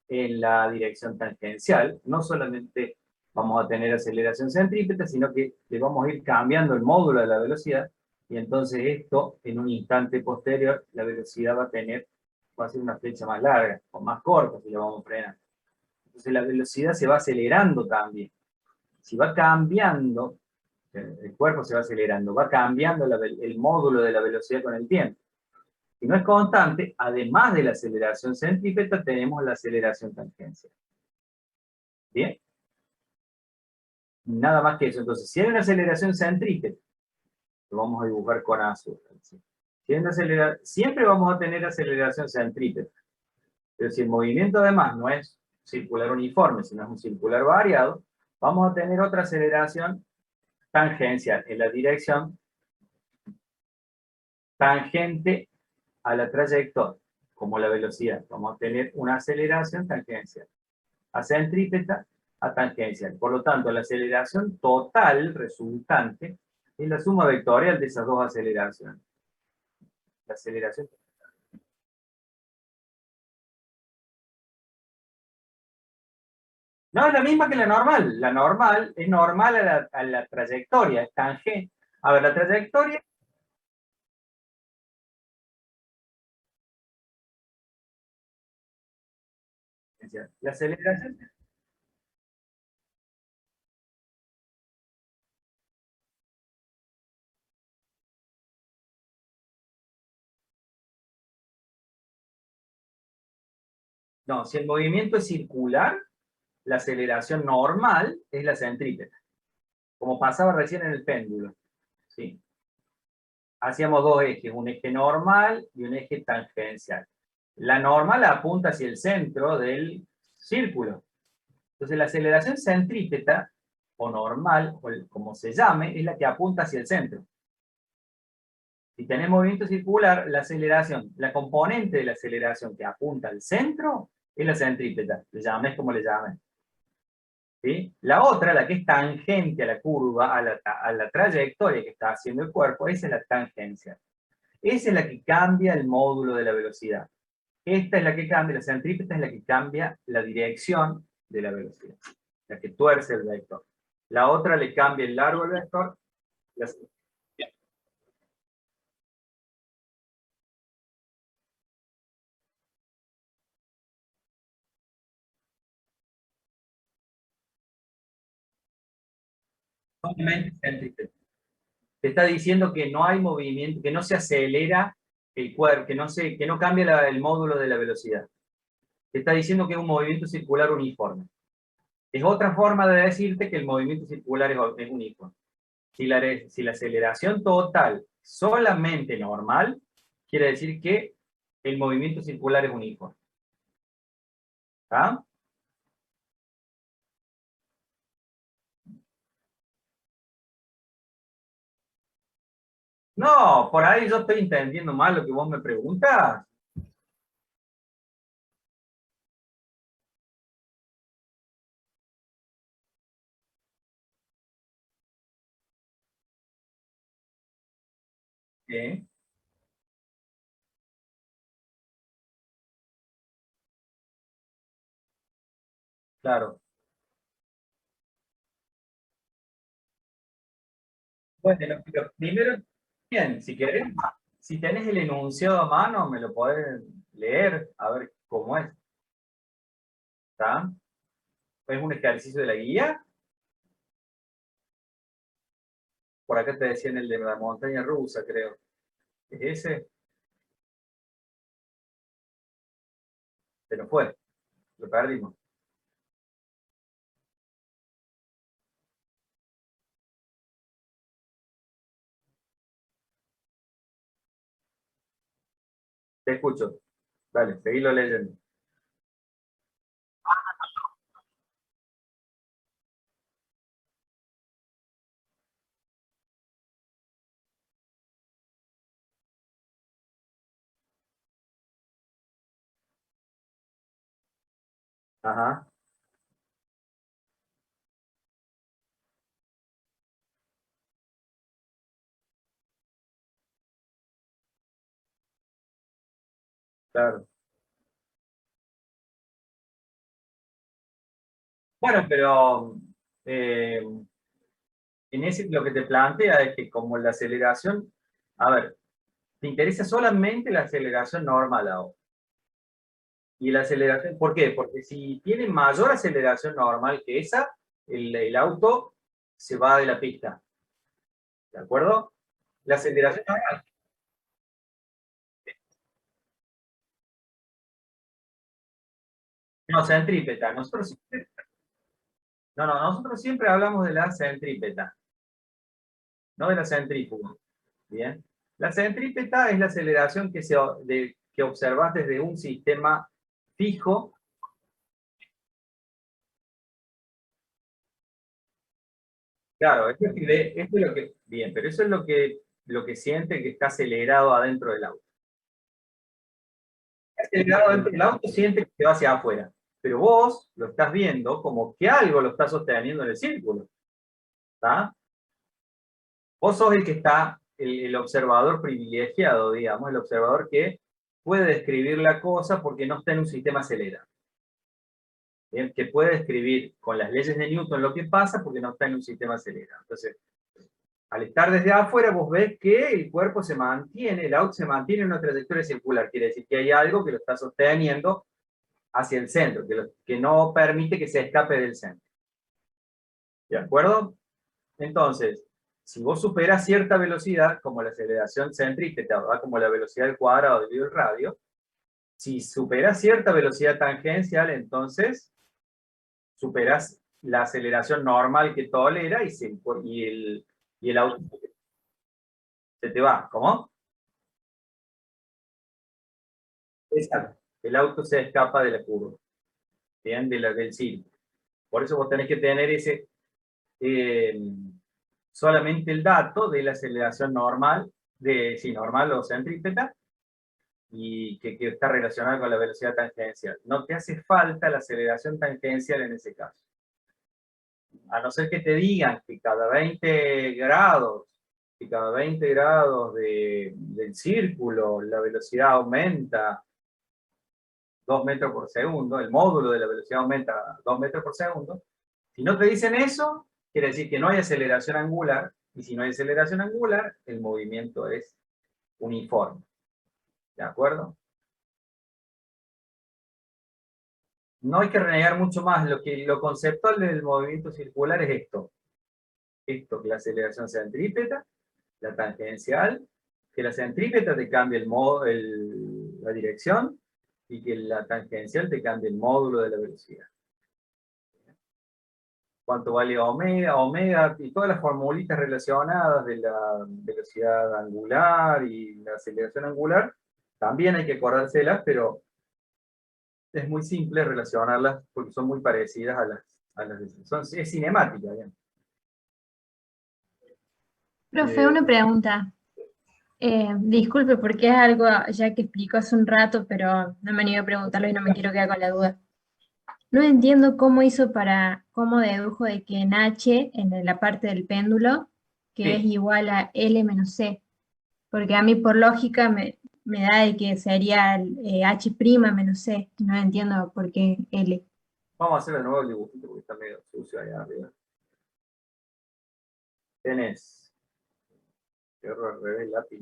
en la dirección tangencial, no solamente vamos a tener aceleración centrípeta, sino que le vamos a ir cambiando el módulo de la velocidad, y entonces esto, en un instante posterior, la velocidad va a tener va a ser una flecha más larga, o más corta si la vamos a frenar. Entonces la velocidad se va acelerando también. Si va cambiando, el cuerpo se va acelerando, va cambiando el módulo de la velocidad con el tiempo. Si no es constante, además de la aceleración centrípeta, tenemos la aceleración tangencial. ¿Bien? Nada más que eso. Entonces, si hay una aceleración centrípeta, lo vamos a dibujar con azul. Si hay una siempre vamos a tener aceleración centrípeta. Pero si el movimiento además no es circular uniforme, sino es un circular variado, vamos a tener otra aceleración tangencial en la dirección tangente a la trayectoria, como la velocidad. Vamos a tener una aceleración tangencial a centrípeta a tangencial. Por lo tanto, la aceleración total resultante es la suma vectorial de esas dos aceleraciones. La aceleración. No, es la misma que la normal. La normal es normal a la trayectoria, es tangente. A ver, la trayectoria. La aceleración. No, si el movimiento es circular, la aceleración normal es la centrípeta. Como pasaba recién en el péndulo. ¿Sí? Hacíamos dos ejes, un eje normal y un eje tangencial. La normal apunta hacia el centro del círculo. Entonces la aceleración centrípeta, o normal, o como se llame, es la que apunta hacia el centro. Si tenés movimiento circular, la aceleración, la componente de la aceleración que apunta al centro, es la centrípeta. Le llames como le llames. ¿Sí? La otra, la que es tangente a la curva, a la trayectoria que está haciendo el cuerpo, esa es la tangencia. Esa es la que cambia el módulo de la velocidad. Esta es la que cambia, la centrípeta es la que cambia la dirección de la velocidad, la que tuerce el vector. La otra le cambia el largo del vector. Solamente centrípeta. Te está diciendo que no hay movimiento, que no se acelera el cuerpo, que no cambia el módulo de la velocidad. Te está diciendo que es un movimiento circular uniforme. Es otra forma de decirte que el movimiento circular es uniforme. Si la aceleración total solamente normal, quiere decir que el movimiento circular es uniforme. ¿Está? No, por ahí yo estoy entendiendo mal lo que vos me preguntas. ¿Sí? Claro. Bueno, pero primero, bien, si querés, si tenés el enunciado a mano, me lo podés leer, a ver cómo es. ¿Está? ¿Es un ejercicio de la guía? Por acá te decían el de la montaña rusa, creo. ¿Es ese? Se nos fue. Lo perdimos. Te escucho. Dale, seguilo leyendo. Ajá, claro. Bueno, pero eh, en ese lo que te plantea es que como la aceleración, a ver, te interesa solamente la aceleración normal ahora. Y la aceleración, ¿por qué? Porque si tiene mayor aceleración normal que esa, el auto se va de la pista. ¿De acuerdo? La aceleración normal. No, centrípeta. Nosotros siempre hablamos de la centrípeta, no de la centrífuga. Bien. La centrípeta es la aceleración que observas desde un sistema fijo. Claro, esto es lo que, bien, pero eso es lo que siente que está acelerado adentro del auto. Acelerado adentro del auto siente que se va hacia afuera, pero vos lo estás viendo como que algo lo está sosteniendo en el círculo. ¿Está? Vos sos el que está, el observador privilegiado, digamos, el observador que puede describir la cosa porque no está en un sistema acelerado. Bien, que puede describir con las leyes de Newton lo que pasa porque no está en un sistema acelerado. Entonces, al estar desde afuera, vos ves que el cuerpo se mantiene, el auto se mantiene en una trayectoria circular. Quiere decir que hay algo que lo está sosteniendo hacia el centro, que no permite que se escape del centro. ¿De acuerdo? Entonces, si vos superas cierta velocidad, como la aceleración centrípeta, ¿verdad? Como la velocidad del cuadrado dividido el radio, si superas cierta velocidad tangencial, entonces superas la aceleración normal que tolera y el auto se te va. ¿Cómo? Exacto. El auto se escapa de la curva, ¿bien? Del círculo. Por eso vos tenés que tener eh, solamente el dato de la aceleración normal, normal o centrípeta, y que está relacionada con la velocidad tangencial. No te hace falta la aceleración tangencial en ese caso. A no ser que te digan que cada 20 grados, del círculo, la velocidad aumenta 2 metros por segundo, el módulo de la velocidad aumenta 2 metros por segundo. Si no te dicen eso, quiere decir que no hay aceleración angular, y si no hay aceleración angular, el movimiento es uniforme. ¿De acuerdo? No hay que renegar mucho más. Lo conceptual del movimiento circular es esto. Que la aceleración centrípeta, la tangencial, que la centrípeta te cambie la dirección, y que la tangencial te cambie el módulo de la velocidad. Cuánto vale omega, y todas las formulitas relacionadas de la velocidad angular y la aceleración angular, también hay que acordárselas, pero es muy simple relacionarlas porque son muy parecidas a las es cinemática. Bien. Profe, una pregunta. Disculpe porque es algo ya que explicó hace un rato, pero no me han ido a preguntarlo y no me quiero quedar con la duda. No entiendo cómo dedujo de que en H, en la parte del péndulo, que es igual a L menos C. Porque a mí por lógica me da de que sería H' menos C. No entiendo por qué L. Vamos a hacer de nuevo el dibujito porque está medio sucio ahí arriba. Tenés. Cierro al revés, lápiz.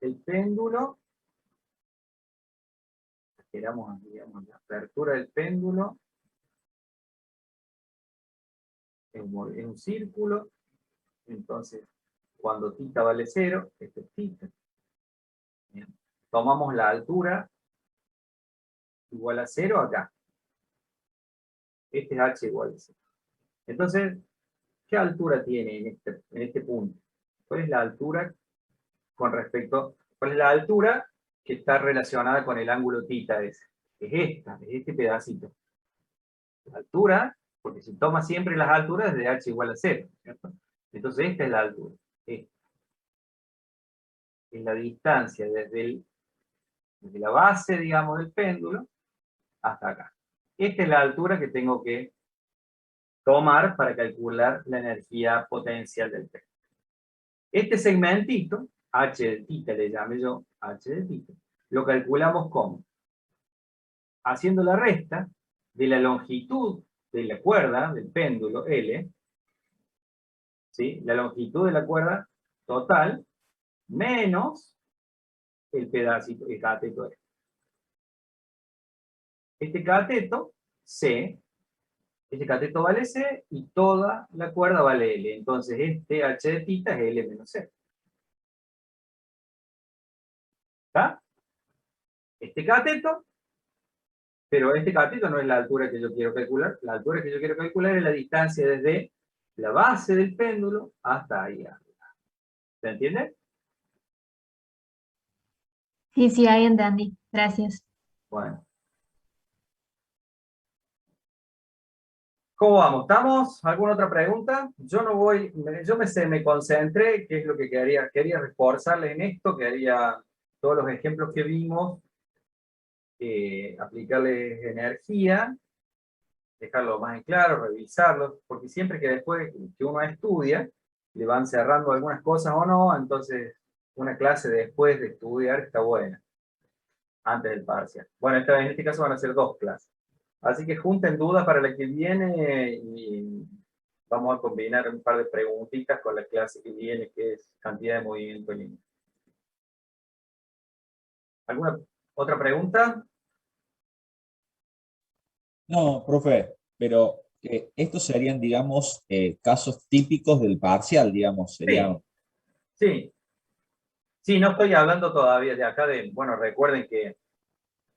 El péndulo. Digamos, la apertura del péndulo. Es un círculo. Entonces, cuando θ vale 0, esto es θ. Bien. Tomamos la altura igual a 0 acá. Este es h igual a 0. Entonces, ¿qué altura tiene en este punto? ¿Cuál es la altura cuál es la altura que está relacionada con el ángulo θ ese? Es este pedacito. La altura, porque se toma siempre las alturas de h igual a 0, ¿cierto? Entonces esta es la altura. Esta. Es la distancia desde la base, digamos, del péndulo hasta acá. Esta es la altura que tengo que tomar para calcular la energía potencial del péndulo. Este segmentito, h de θ le llame yo, h de θ, lo calculamos como haciendo la resta de la longitud de la cuerda, del péndulo L, ¿sí? La longitud de la cuerda total, menos el pedacito, el cateto. este cateto C, este cateto vale C y toda la cuerda vale L. Entonces este H de tita es L menos C. ¿Está? Este cateto, pero este cateto no es la altura que yo quiero calcular. La altura que yo quiero calcular es la distancia desde la base del péndulo hasta ahí arriba. ¿Se entiende? Sí, sí, ahí entendí. Gracias. Bueno. ¿Cómo vamos? ¿Estamos? ¿Alguna otra pregunta? Yo no voy, me concentré, que es lo que quería reforzarles en esto, quería todos los ejemplos que vimos, aplicarles energía, dejarlo más en claro, revisarlos, porque siempre que después que uno estudia, le van cerrando algunas cosas o no, entonces una clase después de estudiar está buena, antes del parcial. Bueno, en este caso van a ser 2 clases. Así que junten dudas para la que viene y vamos a combinar un par de preguntitas con la clase que viene, que es cantidad de movimiento lineal. ¿Alguna otra pregunta? No, profe, pero estos serían, digamos, casos típicos del parcial, digamos, serían... Sí. Sí, no estoy hablando todavía de acá de, bueno, recuerden que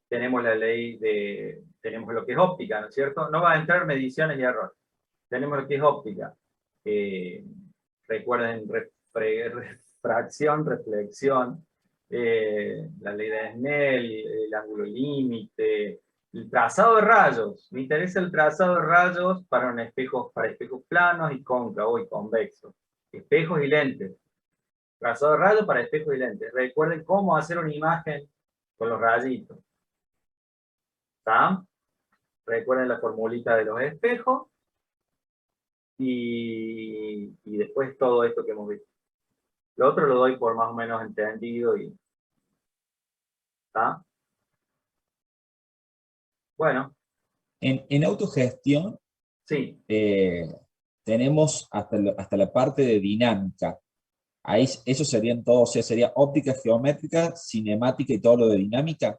tenemos la ley tenemos lo que es óptica, ¿no es cierto? No va a entrar mediciones y errores. Tenemos lo que es óptica. Recuerden refracción, reflexión, la ley de Snell, el ángulo límite, el trazado de rayos. Me interesa el trazado de rayos para espejos planos y cóncavos y convexos. Espejos y lentes. Trazado de rayos para espejos y lentes. Recuerden cómo hacer una imagen con los rayitos. ¿Está? Recuerden la formulita de los espejos. Y después todo esto que hemos visto. Lo otro lo doy por más o menos entendido y ¿está? Bueno, En autogestión sí, tenemos hasta la parte de dinámica. Ahí, eso serían todos, o sea, sería óptica, geométrica, cinemática y todo lo de dinámica.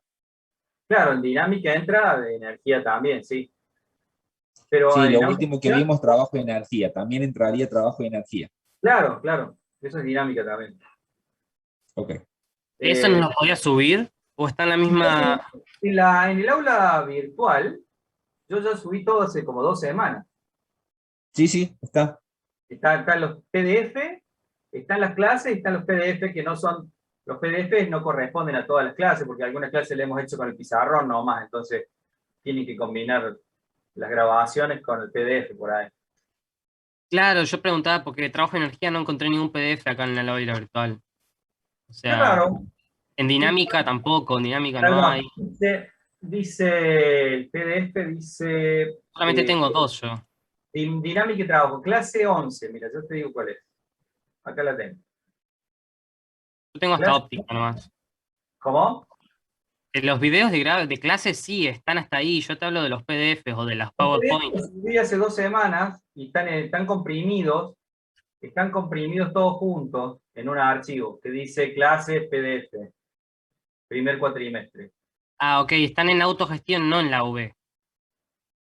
claro, en dinámica entra de energía también, sí. Pero Sí, en lo último que autogestión, vimos, trabajo de energía. También entraría trabajo de energía. claro, claro, eso es dinámica también. Ok. ¿Eso no Eh, lo podía subir? ¿O está en la misma? en el aula virtual, yo ya subí todo hace como 2 semanas. Sí, sí, está. Están los PDF, están las clases y están los PDF que no son, los PDF no corresponden a todas las clases, porque algunas clases le hemos hecho con el pizarrón nomás, entonces tienen que combinar las grabaciones con el PDF por ahí. Claro, yo preguntaba porque trabajo en energía no encontré ningún PDF acá en la aula virtual. O Qué sea, raro. en dinámica tampoco, en dinámica no Perdón, hay. dice el PDF, dice Solamente tengo 2 yo. dinámica y trabajo, clase 11, mira, yo te digo cuál es. Acá la tengo. Yo tengo hasta Clase- óptica nomás. ¿Cómo? Los videos de clase sí, están hasta ahí. Yo te hablo de los PDFs o de las Los PDF PowerPoint. los subí hace 2 semanas y están comprimidos todos juntos en un archivo que dice clase PDF, primer cuatrimestre. Ah, ok, están en autogestión, no en la UV.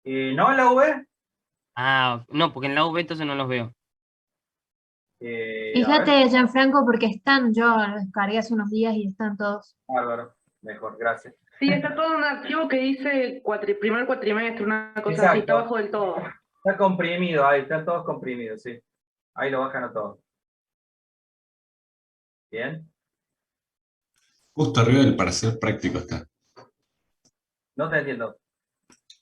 ¿No en la V? Ah, no, porque en la UV entonces no los veo. A ver, Fíjate, Gianfranco, porque están, yo los descargué hace unos días y están todos. bárbaro, mejor, gracias. Sí, está todo en un archivo que dice primer cuatrimestre, una cosa así, está Exacto. abajo del todo. Está comprimido, ahí están todos comprimidos, sí. Ahí lo bajan a todos. Bien. Justo arriba del parcial práctico está. No te entiendo.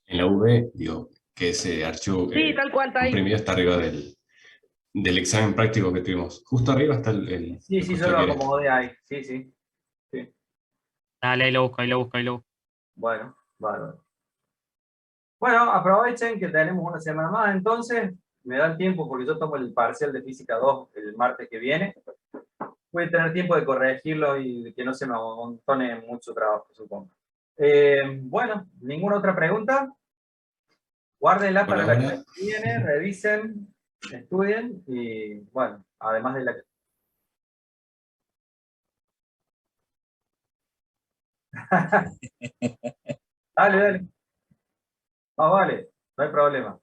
En la V, digo, que ese archivo Sí, tal cual, está ahí. comprimido está arriba del examen práctico que tuvimos. Justo arriba está Sí, el sí, yo cuestión lo que eres. acomodé ahí. Sí, sí. Sí. Dale, ahí lo busco, ahí lo busco, ahí lo busco. Bueno, bárbaro. Bueno, aprovechen que tenemos una semana más, entonces me dan tiempo porque yo tomo el parcial de física 2 el martes que viene. Voy a tener tiempo de corregirlo y de que no se me amontone mucho trabajo, supongo. Bueno, ¿ninguna otra pregunta? Guárdenla Por para la ahora, clase que viene, revisen, estudien y bueno, además de la... Dale, dale. vale, no hay problema.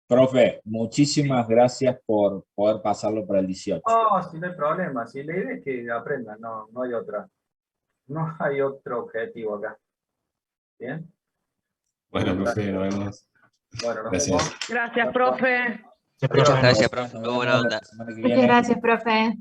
Profe, muchísimas gracias por poder pasarlo para el 18. No, sí, no hay problema. Sí, la idea es que aprendan, no hay otra. No hay otro objetivo acá. ¿Bien? Bueno, profe, nos vemos. Bueno, nos Gracias. vemos. Gracias, profe. Muchas Gracias, profe. Nos Muy buena vemos onda. la semana que Muchas viene. gracias, profe.